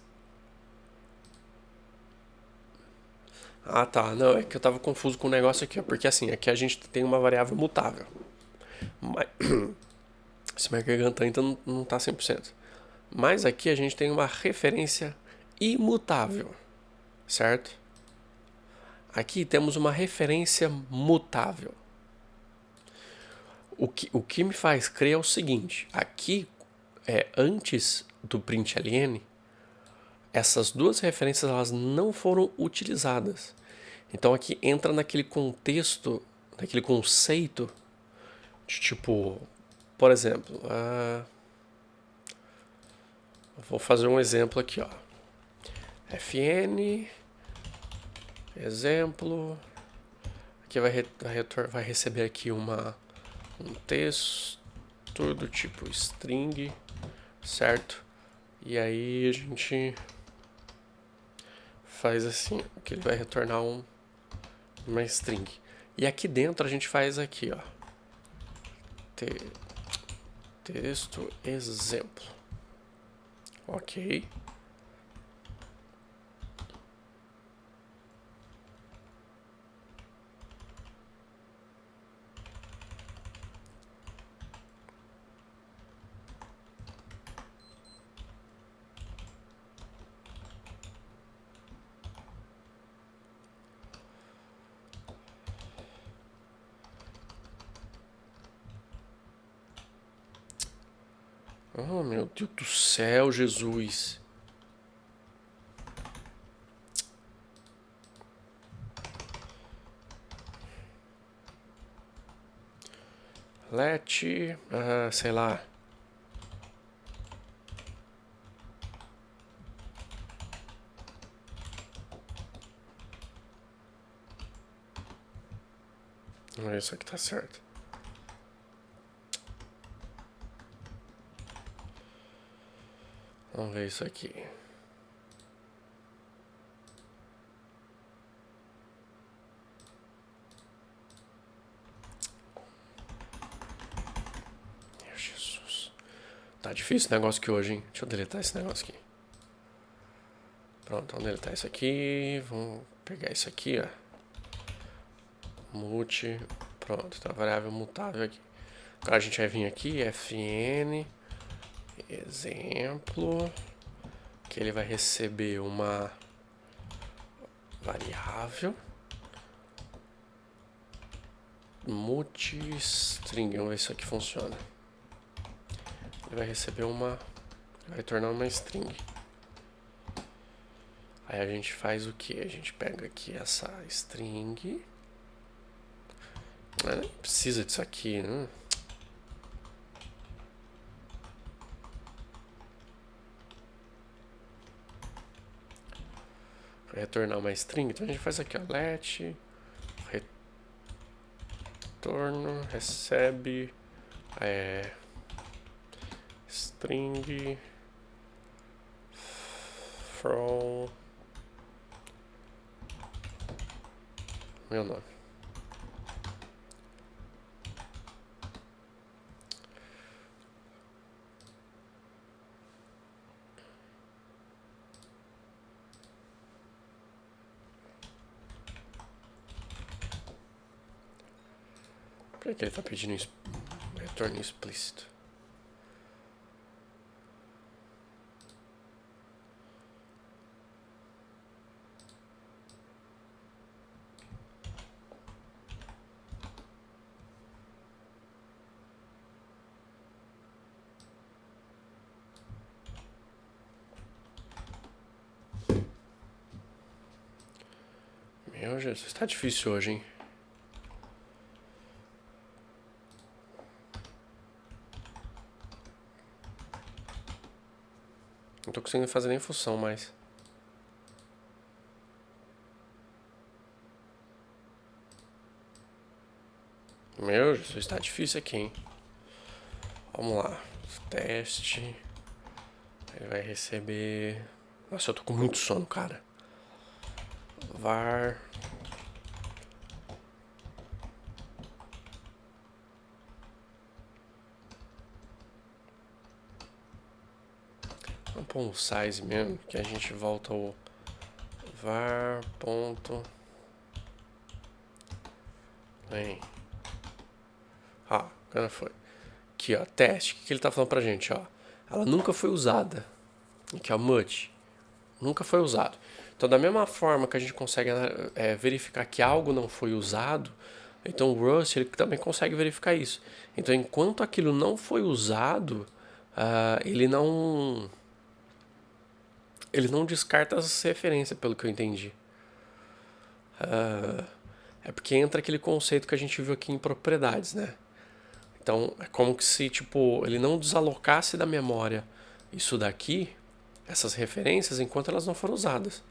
Ah, tá, não, é que eu tava confuso com o negócio aqui, ó, porque assim, aqui a gente tem uma variável mutável. Mas, esse Mercagantan então não tá 100%. Mas aqui a gente tem uma referência imutável, certo? Aqui temos uma referência mutável. O que me faz crer é o seguinte, aqui, antes do println, essas duas referências elas não foram utilizadas. Então aqui entra naquele contexto, naquele conceito de tipo, por exemplo, vou fazer um exemplo aqui, ó. fn exemplo, aqui vai receber aqui um texto do tipo string, certo? E aí a gente faz assim, que ele vai retornar uma string. E aqui dentro a gente faz aqui, ó, texto exemplo. Ok. Oh, meu Deus do céu, Jesus. Let, sei lá. Não é isso aqui, tá certo. Vamos ver isso aqui. Meu Jesus. Tá difícil esse negócio aqui hoje, hein? Deixa eu deletar esse negócio aqui. Pronto, vamos deletar isso aqui. Vamos pegar isso aqui, ó. Mute. Pronto, tá a variável mutável aqui. Agora a gente vai vir aqui, fn exemplo, que ele vai receber uma variável multistring. Vamos ver se isso aqui funciona. Ele vai receber vai retornar uma string. Aí a gente faz o que? A gente pega aqui essa string. Não precisa disso aqui, né? Vai retornar uma string. Então a gente faz aqui, ó. Let retorno recebe string from meu nome. Por que ele tá pedindo retorno explícito? Meu Jesus, tá difícil hoje, hein? Não tô conseguindo fazer nem função mais. Meu Jesus, tá difícil aqui, hein? Vamos lá. Teste. Ele vai receber... Nossa, eu tô com muito sono, cara. var 'Vamos pôr um size mesmo, que a gente volta ao var ponto. Vem. Agora foi. Aqui, ó, teste. O que ele tá falando pra gente, ó? Ela nunca foi usada. Aqui, ó, mud. Nunca foi usado. Então, da mesma forma que a gente consegue verificar que algo não foi usado, então o Rust ele também consegue verificar isso. Então, enquanto aquilo não foi usado, ele não descarta as referências, pelo que eu entendi. É porque entra aquele conceito que a gente viu aqui em propriedades, né? Então, é como que se, tipo, ele não desalocasse da memória isso daqui, essas referências, enquanto elas não foram usadas.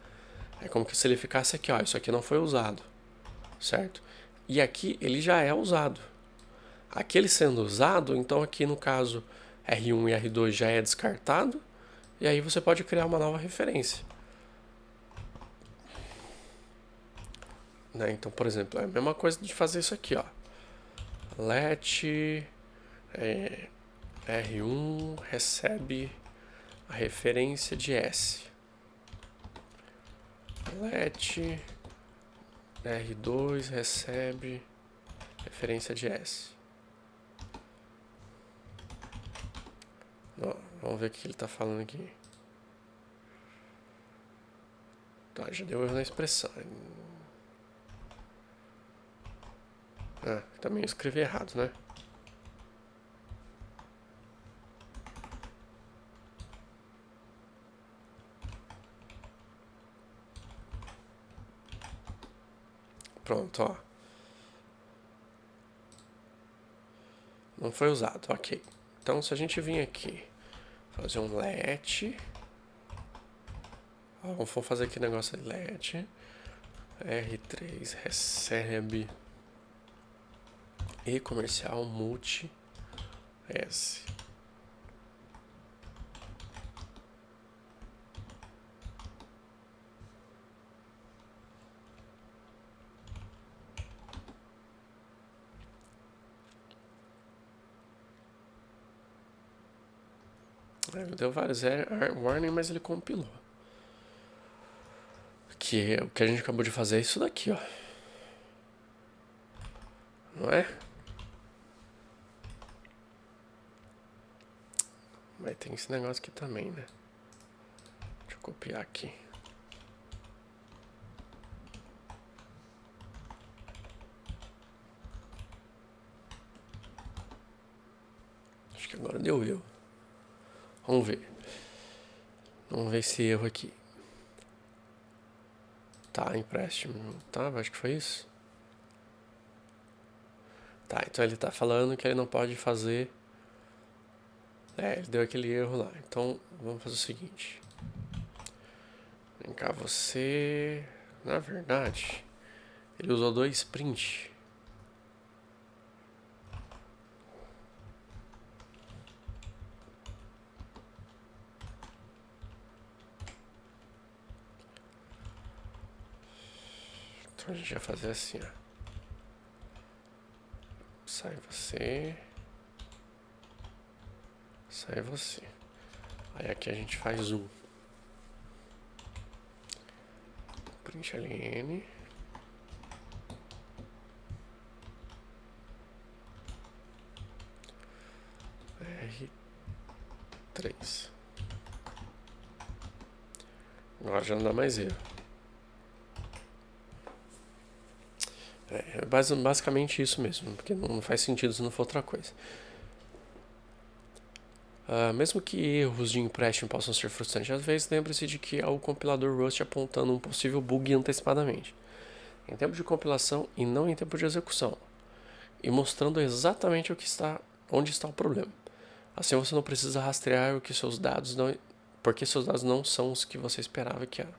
É como que se ele ficasse aqui, ó, isso aqui não foi usado, certo? E aqui ele já é usado. Aquele sendo usado, então aqui no caso R1 e R2 já é descartado, e aí você pode criar uma nova referência. Né? Então, por exemplo, é a mesma coisa de fazer isso aqui, ó. Let R1 recebe a referência de S. Let R2 recebe referência de S. Ó, vamos ver o que ele está falando aqui. Tá, já deu erro na expressão. Também eu escrevi errado, né? Pronto, ó. Não foi usado, ok. Então, se a gente vir aqui, fazer um let... Vamos fazer aqui o negócio de let. R3 recebe e comercial multi S. Ele deu vários warning, mas ele compilou. Que o que a gente acabou de fazer é isso daqui, ó. Não é? Mas tem esse negócio aqui também, né? Deixa eu copiar aqui. Acho que agora deu erro. Vamos ver. Vamos ver esse erro aqui. Tá, empréstimo. Tá, acho que foi isso. Tá, então ele tá falando que ele não pode fazer... ele deu aquele erro lá. Então, vamos fazer o seguinte. Vem cá, você... Na verdade, ele usou 2 print. Então a gente vai fazer assim, ó. Sai você. Sai você. Aí aqui a gente faz um. Print ln. 3. Agora já não dá mais erro. É basicamente isso mesmo, porque não faz sentido se não for outra coisa. Mesmo que erros de empréstimo possam ser frustrantes, às vezes lembre-se de que há o compilador Rust apontando um possível bug antecipadamente, em tempo de compilação e não em tempo de execução, e mostrando exatamente onde está o problema. Assim você não precisa rastrear porque seus dados não são os que você esperava que eram.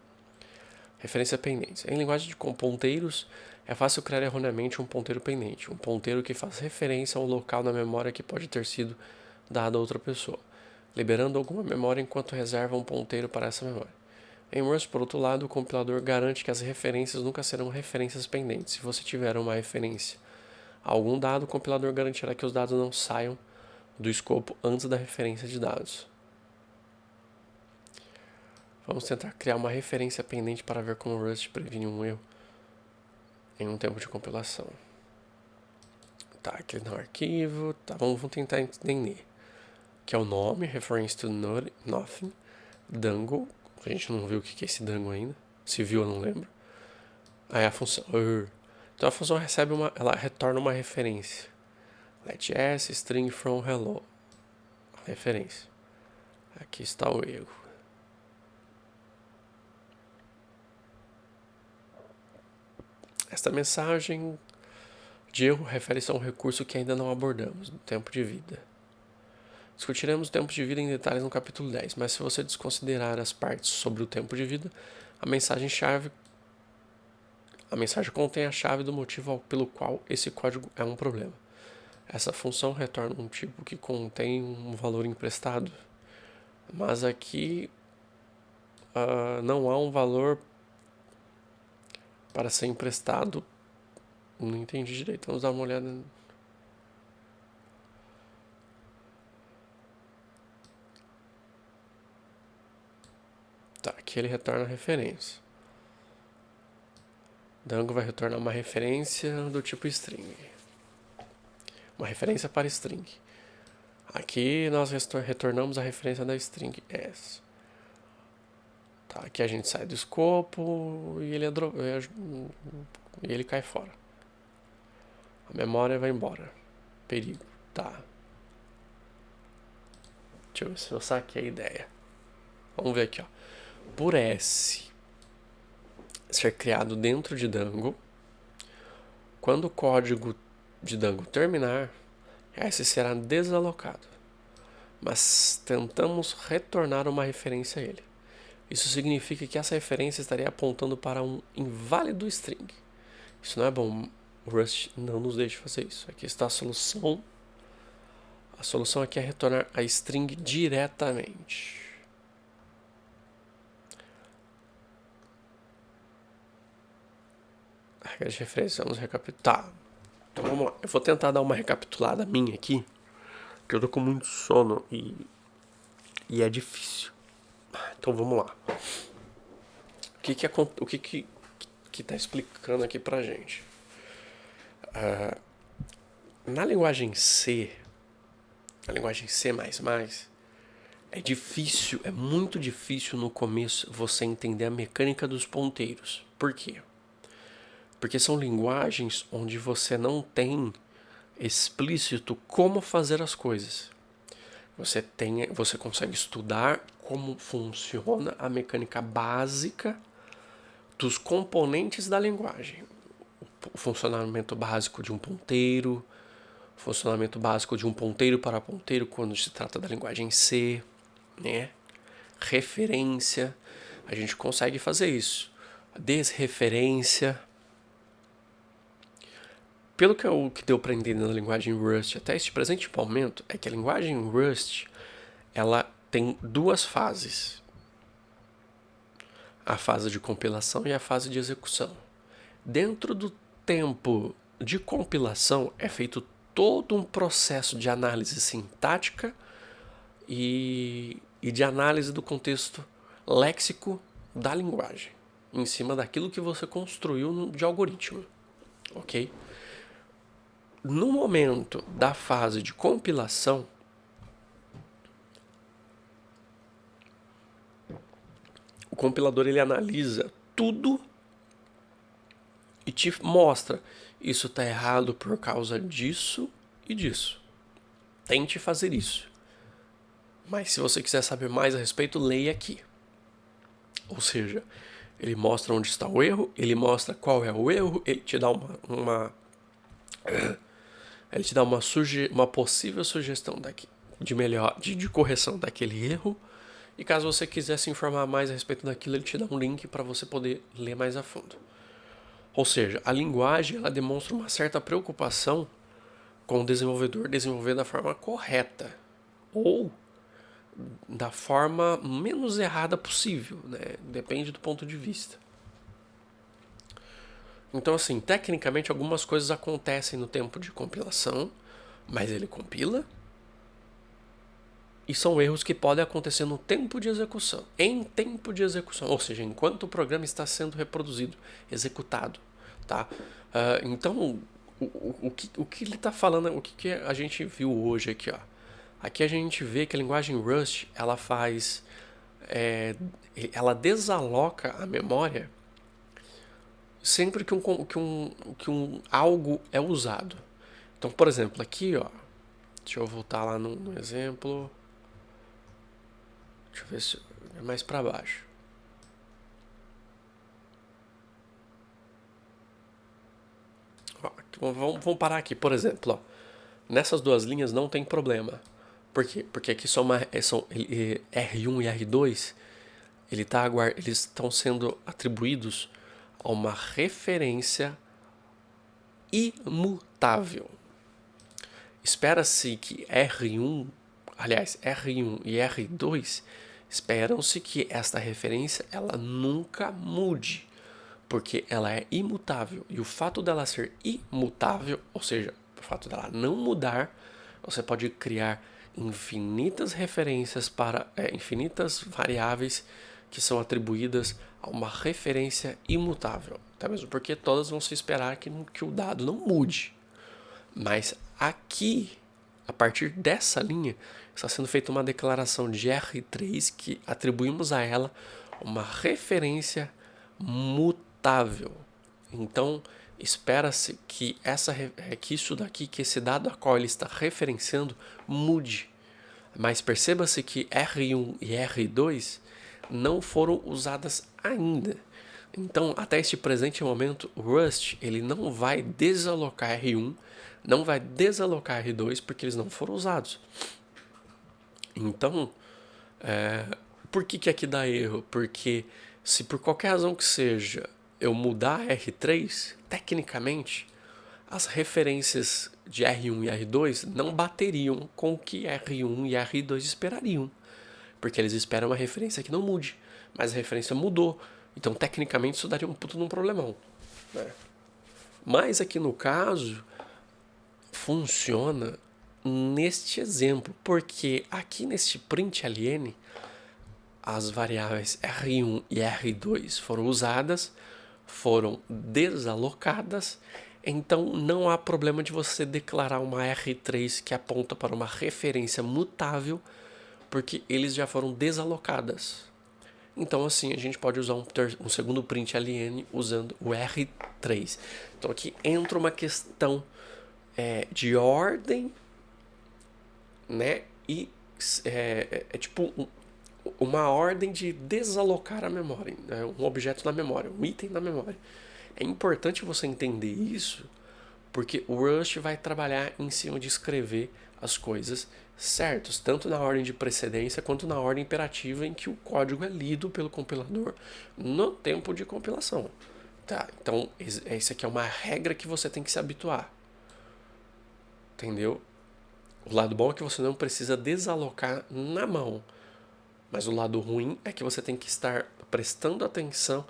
Referência pendentes. Em linguagem de ponteiros, é fácil criar erroneamente um ponteiro pendente, um ponteiro que faz referência a um local na memória que pode ter sido dado a outra pessoa, liberando alguma memória enquanto reserva um ponteiro para essa memória. Em Rust, por outro lado, o compilador garante que as referências nunca serão referências pendentes. Se você tiver uma referência a algum dado, o compilador garantirá que os dados não saiam do escopo antes da referência de dados. Vamos tentar criar uma referência pendente para ver como o Rust previne um erro em um tempo de compilação. Tá, aqui no arquivo. Tá, vamos tentar entender. Que é o nome, reference to nothing, dangle. A gente não viu o que é esse dangle ainda. Se viu, eu não lembro. Aí a função. Então a função ela retorna uma referência. Let s string from hello. Referência. Aqui está o erro. Esta mensagem de erro refere-se a um recurso que ainda não abordamos, do tempo de vida. Discutiremos o tempo de vida em detalhes no capítulo 10, mas se você desconsiderar as partes sobre o tempo de vida, a mensagem contém a chave do motivo pelo qual esse código é um problema. Essa função retorna um tipo que contém um valor emprestado, mas aqui não há um valor para ser emprestado. Não entendi direito, vamos dar uma olhada. Tá, aqui ele retorna a referência. Dango vai retornar uma referência do tipo string. Uma referência para string. Aqui nós retornamos a referência da string s. Tá, aqui a gente sai do escopo e ele cai fora. A memória vai embora. Perigo. Tá. Deixa eu ver se eu saquei a ideia. Vamos ver aqui, ó. Por S ser criado dentro de Dango, quando o código de Dango terminar, S será desalocado. Mas tentamos retornar uma referência a ele. Isso significa que essa referência estaria apontando para um inválido string. Isso não é bom. O Rust não nos deixa fazer isso. Aqui está a solução. A solução aqui é retornar a string diretamente. Regra de referência, vamos recapitular. Então vamos lá. Eu vou tentar dar uma recapitulada minha aqui, que eu tô com muito sono e é difícil. Então vamos lá. O que tá explicando aqui pra gente? Na linguagem C, é muito difícil no começo você entender a mecânica dos ponteiros. Por quê? Porque são linguagens onde você não tem explícito como fazer as coisas. Você consegue estudar como funciona a mecânica básica dos componentes da linguagem. O funcionamento básico de um ponteiro, o funcionamento básico de um ponteiro para ponteiro quando se trata da linguagem C, né? Referência, a gente consegue fazer isso. A desreferência. Pelo que deu para entender na linguagem Rust até este presente momento, é que a linguagem Rust ela tem duas fases. A fase de compilação e a fase de execução. Dentro do tempo de compilação é feito todo um processo de análise sintática e de análise do contexto léxico da linguagem, em cima daquilo que você construiu de algoritmo, ok? No momento da fase de compilação, O compilador ele analisa tudo e te mostra: isso está errado por causa disso e disso. Tente fazer isso. Mas se você quiser saber mais a respeito, leia aqui. Ou seja, ele mostra onde está o erro, ele mostra qual é o erro, ele te dá ele te dá uma possível sugestão de correção daquele erro. E caso você quiser se informar mais a respeito daquilo, ele te dá um link para você poder ler mais a fundo. Ou seja, a linguagem ela demonstra uma certa preocupação com o desenvolvedor desenvolver da forma correta ou da forma menos errada possível, né? Depende do ponto de vista. Então, assim, tecnicamente algumas coisas acontecem no tempo de compilação, mas ele compila. E são erros que podem acontecer no tempo de execução, em tempo de execução, ou seja, enquanto o programa está sendo reproduzido, executado, tá? Então, o que ele está falando, o que a gente viu hoje aqui, ó? Aqui a gente vê que a linguagem Rust, ela faz, ela desaloca a memória sempre que algo é usado. Então, por exemplo, aqui, ó, deixa eu voltar lá no exemplo. Deixa eu ver se é mais para baixo. Ó, vamos parar aqui, por exemplo. Ó. Nessas duas linhas não tem problema. Por quê? Porque aqui são R1 e R2, eles estão sendo atribuídos a uma referência imutável. Espera-se que R1 e R2, esperam-se que esta referência ela nunca mude, porque ela é imutável. E o fato dela ser imutável, ou seja, o fato dela não mudar, você pode criar infinitas referências para infinitas variáveis que são atribuídas a uma referência imutável. Até mesmo porque todas vão se esperar que o dado não mude. Mas aqui, a partir dessa linha, está sendo feita uma declaração de R3 que atribuímos a ela uma referência mutável. Então, espera-se que isso daqui, que esse dado a qual ele está referenciando, mude. Mas perceba-se que R1 e R2 não foram usadas ainda. Então, até este presente momento, o Rust ele não vai desalocar R1, não vai desalocar R2 porque eles não foram usados. Então, por que aqui dá erro? Porque se por qualquer razão que seja eu mudar R3, tecnicamente, as referências de R1 e R2 não bateriam com o que R1 e R2 esperariam. Porque eles esperam uma referência que não mude, mas a referência mudou. Então, tecnicamente, isso daria um puto num problemão. Né? Mas aqui no caso, funciona neste exemplo, porque aqui neste print.ln, as variáveis R1 e R2 foram usadas, foram desalocadas, então não há problema de você declarar uma R3 que aponta para uma referência mutável, porque eles já foram desalocadas. Então assim a gente pode usar um segundo println usando o R3. Então aqui entra uma questão de ordem, né? E é tipo uma ordem de desalocar a memória, né? Um objeto na memória, um item na memória. É importante você entender isso, porque o Rust vai trabalhar em cima de escrever as coisas certas, tanto na ordem de precedência quanto na ordem imperativa em que o código é lido pelo compilador no tempo de compilação. Tá? Então, isso aqui é uma regra que você tem que se habituar. Entendeu? O lado bom é que você não precisa desalocar na mão. Mas o lado ruim é que você tem que estar prestando atenção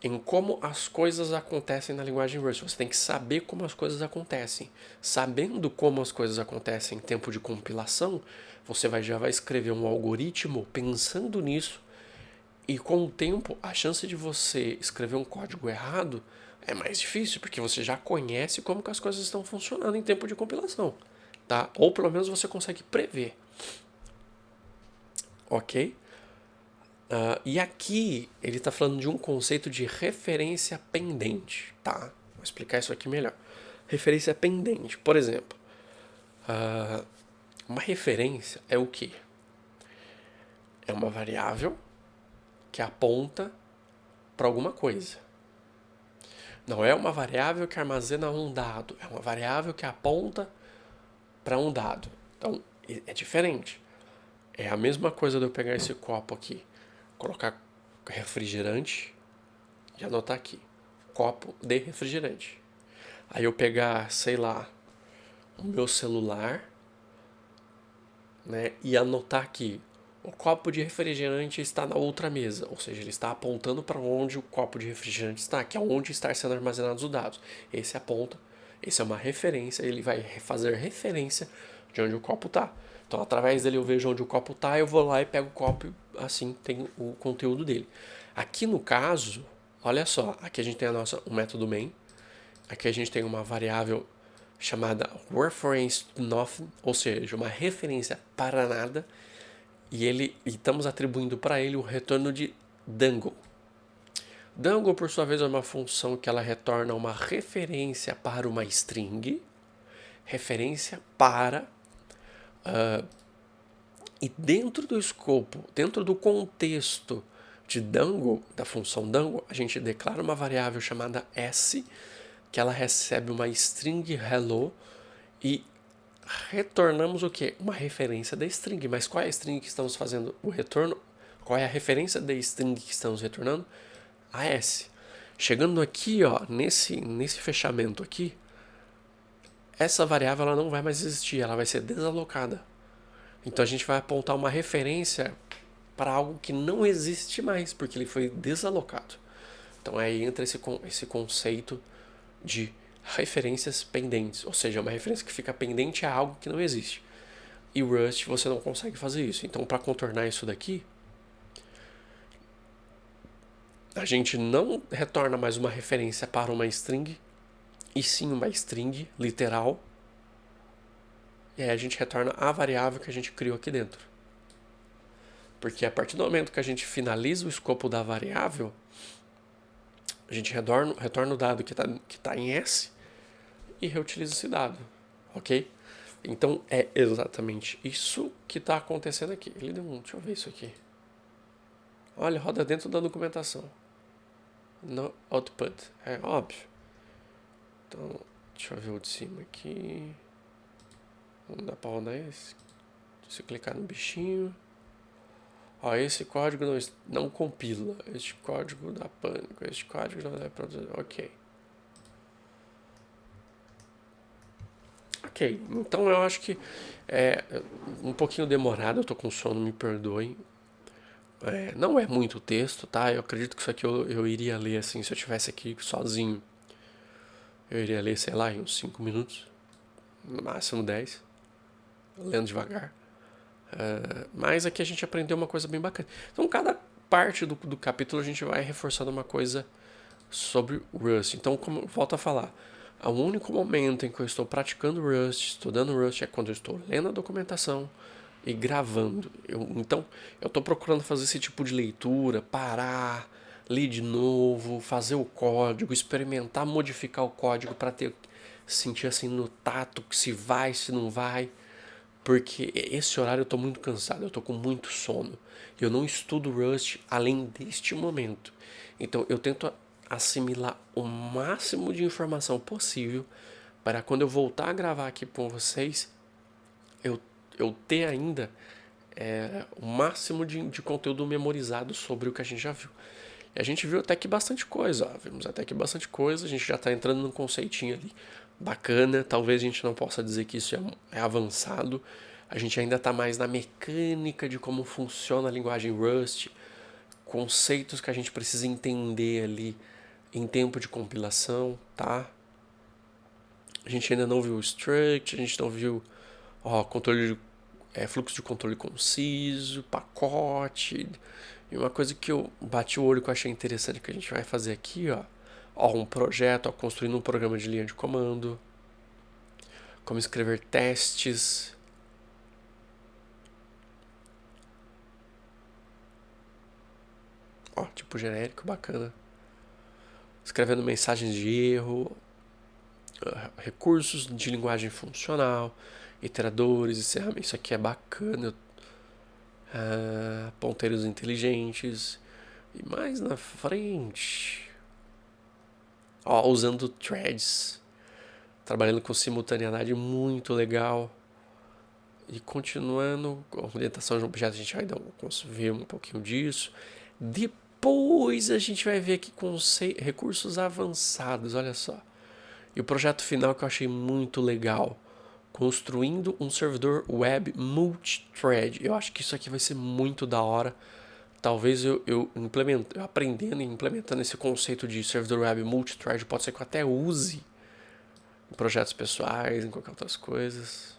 em como as coisas acontecem na linguagem Rust. Você tem que saber como as coisas acontecem. Sabendo como as coisas acontecem em tempo de compilação, você já vai escrever um algoritmo pensando nisso. E com o tempo, a chance de você escrever um código errado é mais difícil, porque você já conhece como que as coisas estão funcionando em tempo de compilação. Tá? Ou pelo menos você consegue prever. Ok? E aqui ele está falando de um conceito de referência pendente, tá? Vou explicar isso aqui melhor. Referência pendente, por exemplo, uma referência é o quê? É uma variável que aponta para alguma coisa. Não é uma variável que armazena um dado, é uma variável que aponta para um dado. Então, é diferente. É a mesma coisa de eu pegar esse copo aqui, colocar refrigerante e anotar aqui, copo de refrigerante. Aí eu pegar, sei lá, o meu celular, né, e anotar aqui, o copo de refrigerante está na outra mesa, ou seja, ele está apontando para onde o copo de refrigerante está, que é onde está sendo armazenados os dados. Esse aponta, esse é uma referência, ele vai fazer referência de onde o copo está. Então, através dele eu vejo onde o copo está, eu vou lá e pego o copo e assim tem o conteúdo dele. Aqui no caso, olha só, aqui a gente tem o método main, aqui a gente tem uma variável chamada reference to nothing, ou seja, uma referência para nada, e estamos atribuindo para ele o retorno de dangle. Dangle, por sua vez, é uma função que ela retorna uma referência para uma string, referência para e dentro do escopo, dentro do contexto de dangle, da função dangle, a gente declara uma variável chamada s, que ela recebe uma string hello e retornamos o quê? Uma referência da string. Mas qual é a string que estamos fazendo o retorno? Qual é a referência da string que estamos retornando? A s. Chegando aqui, ó, nesse fechamento aqui, essa variável ela não vai mais existir, ela vai ser desalocada. Então a gente vai apontar uma referência para algo que não existe mais, porque ele foi desalocado. Então aí entra esse conceito de referências pendentes, ou seja, uma referência que fica pendente a algo que não existe. E Rust você não consegue fazer isso. Então, para contornar isso daqui, a gente não retorna mais uma referência para uma string, e sim uma string literal. E aí a gente retorna a variável que a gente criou aqui dentro. Porque a partir do momento que a gente finaliza o escopo da variável, a gente retorna o dado que tá em S e reutiliza esse dado, ok? Então é exatamente isso que está acontecendo aqui. Ele deu deixa eu ver isso aqui. Olha, roda dentro da documentação. No output, é óbvio. Então, deixa eu ver o de cima aqui. Não dá para rodar esse. Se eu clicar no bichinho. Ó, esse código não compila. Este código dá pânico. Este código não dá produzir. Ok. Ok, então eu acho que é um pouquinho demorado, eu tô com sono, me perdoem. Não é muito texto, tá? Eu acredito que isso aqui eu iria ler assim, se eu estivesse aqui sozinho. Eu iria ler, sei lá, em uns 5 minutos, no máximo 10, lendo devagar. Mas aqui a gente aprendeu uma coisa bem bacana. Então, cada parte do capítulo a gente vai reforçando uma coisa sobre Rust. Então, como volto a falar, o único momento em que eu estou praticando Rust, estudando Rust, é quando eu estou lendo a documentação e gravando. Então, eu estou procurando fazer esse tipo de leitura, parar, ler de novo, fazer o código, experimentar modificar o código para sentir assim no tato se vai, se não vai. Porque esse horário eu estou muito cansado, eu estou com muito sono. Eu não estudo Rust além deste momento. Então eu tento assimilar o máximo de informação possível para quando eu voltar a gravar aqui com vocês, eu, eu ter ainda o máximo de conteúdo memorizado sobre o que a gente já viu. E a gente viu até que bastante coisa, ó. Vimos até que bastante coisa, a gente já está entrando num conceitinho ali bacana. Talvez a gente não possa dizer que isso é avançado. A gente ainda está mais na mecânica de como funciona a linguagem Rust, conceitos que a gente precisa entender ali em tempo de compilação, tá? A gente ainda não viu o struct, a gente não viu controle fluxo de controle conciso, pacote. E uma coisa que eu bati o olho que eu achei interessante que a gente vai fazer aqui, um projeto, construindo um programa de linha de comando, como escrever testes. Ó, tipo genérico, bacana. Escrevendo mensagens de erro, recursos de linguagem funcional, iteradores, encerramento. Isso aqui é bacana. Ponteiros inteligentes. E mais na frente, ó, usando threads, trabalhando com simultaneidade, muito legal. E continuando com a orientação de objetos, a gente vai ver um pouquinho disso. Depois a gente vai ver aqui com recursos avançados, olha só. E o projeto final que eu achei muito legal, construindo um servidor web multithread. Eu acho que isso aqui vai ser muito da hora. Talvez eu aprendendo e implementando esse conceito de servidor web multithread, pode ser que eu até use em projetos pessoais, em qualquer outras coisas.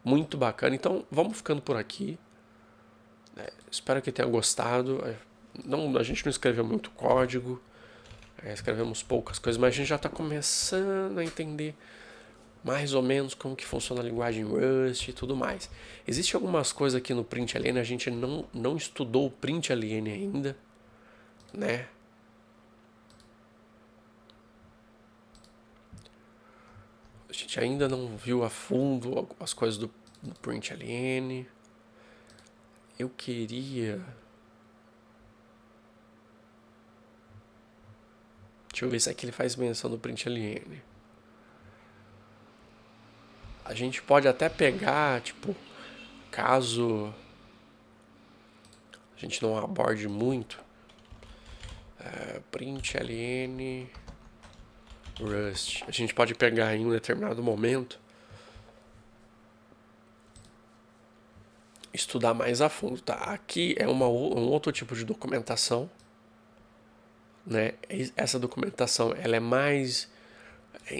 Muito bacana. Então, vamos ficando por aqui. Espero que tenham gostado. A gente não escreveu muito código, escrevemos poucas coisas, mas a gente já está começando a entender mais ou menos como que funciona a linguagem Rust e tudo mais. Existem algumas coisas aqui no println, a gente não estudou o println ainda, né? A gente ainda não viu a fundo as coisas do println. Eu queria... Deixa eu ver se aqui ele faz menção do println. A gente pode até pegar, tipo, caso a gente não aborde muito, println Rust. A gente pode pegar em um determinado momento, estudar mais a fundo, tá? Aqui é um outro tipo de documentação, né? Essa documentação, ela é mais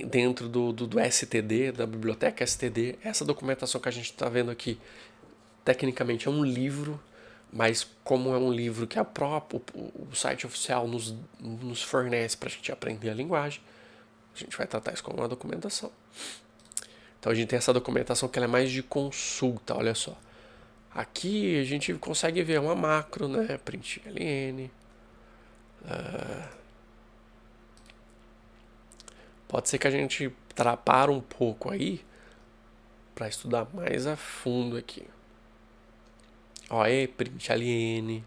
dentro do STD, da biblioteca STD. Essa documentação que a gente está vendo aqui, tecnicamente é um livro, mas como é um livro que o site oficial nos fornece para a gente aprender a linguagem, a gente vai tratar isso como uma documentação. Então a gente tem essa documentação que ela é mais de consulta, olha só. Aqui a gente consegue ver uma macro, né? Println. Pode ser que a gente para um pouco aí para estudar mais a fundo aqui. Ó, println.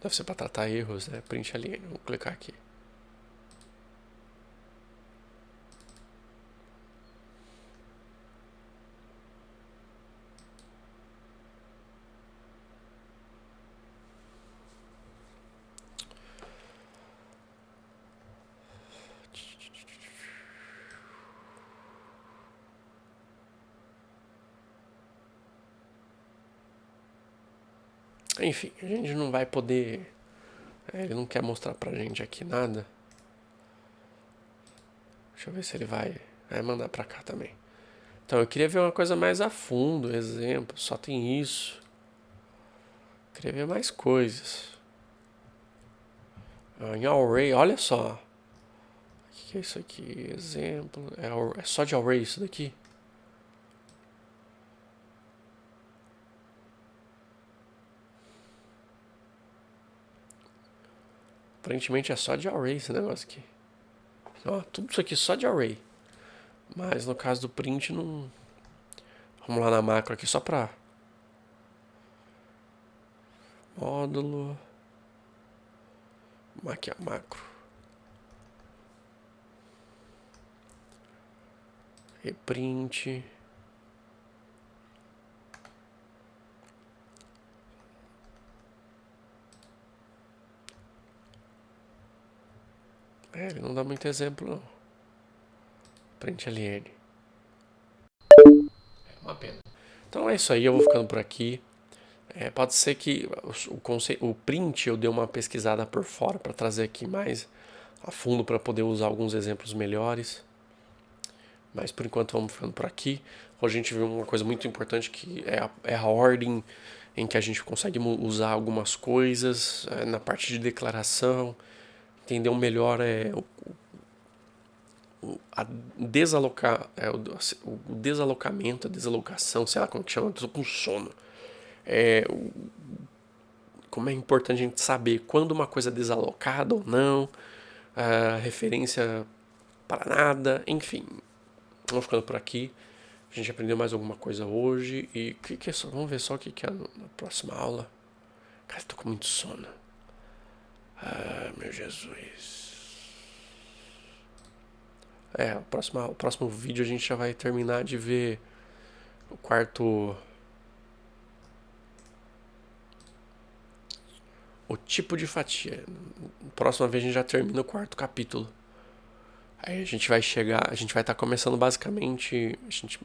Deve ser para tratar erros, né? Println. Vou clicar aqui. Enfim, a gente não vai poder... Ele não quer mostrar pra gente aqui nada. Deixa eu ver se ele vai mandar pra cá também. Então eu queria ver uma coisa mais a fundo. Exemplo, só tem isso. Eu queria ver mais coisas. Em array, olha só. O que é isso aqui? Exemplo. É só de array isso daqui? Aparentemente é só de array esse negócio aqui. Ó, tudo isso aqui só de array. Mas no caso do print não... Vamos lá na macro aqui só pra... Módulo... Aqui a macro. Reprint... ele não dá muito exemplo não. Println. É uma pena. Então é isso aí, eu vou ficando por aqui. Pode ser que o print eu dê uma pesquisada por fora para trazer aqui mais a fundo para poder usar alguns exemplos melhores. Mas por enquanto vamos ficando por aqui. Hoje a gente viu uma coisa muito importante que é a ordem em que a gente consegue usar algumas coisas na parte de declaração, entender melhor a desalocar, o desalocamento, a desalocação, sei lá como que chama, eu tô com sono. Como é importante a gente saber quando uma coisa é desalocada ou não, a referência para nada, enfim. Vamos ficando por aqui. A gente aprendeu mais alguma coisa hoje. E que é só? Vamos ver só o que é na próxima aula. Cara, eu tô com muito sono. Meu Jesus. O próximo vídeo a gente já vai terminar de ver o quarto. O tipo de fatia. Próxima vez a gente já termina o quarto capítulo. Aí a gente vai chegar. A gente vai estar começando basicamente. A gente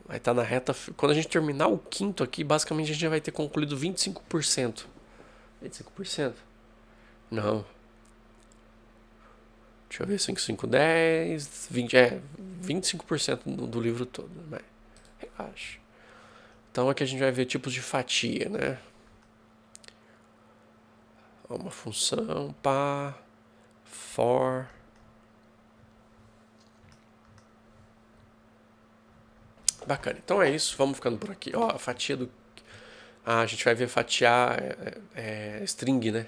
vai estar na reta. Quando a gente terminar o quinto aqui, basicamente a gente já vai ter concluído 25%. 25%? Não. Deixa eu ver, 5, 5, 10, 20, 25% do livro todo, né? Relaxa. Então aqui a gente vai ver tipos de fatia, né? Uma função, pá, for. Bacana, então é isso, vamos ficando por aqui. Ó, a fatia do... a gente vai ver fatiar string, né?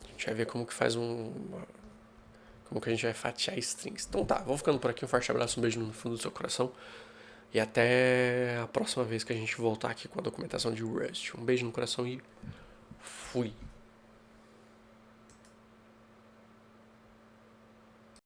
A gente vai ver como que faz como que a gente vai fatiar strings. Então tá, vamos ficando por aqui. Um forte abraço, um beijo no fundo do seu coração. E até a próxima vez que a gente voltar aqui com a documentação de Rust. Um beijo no coração e fui.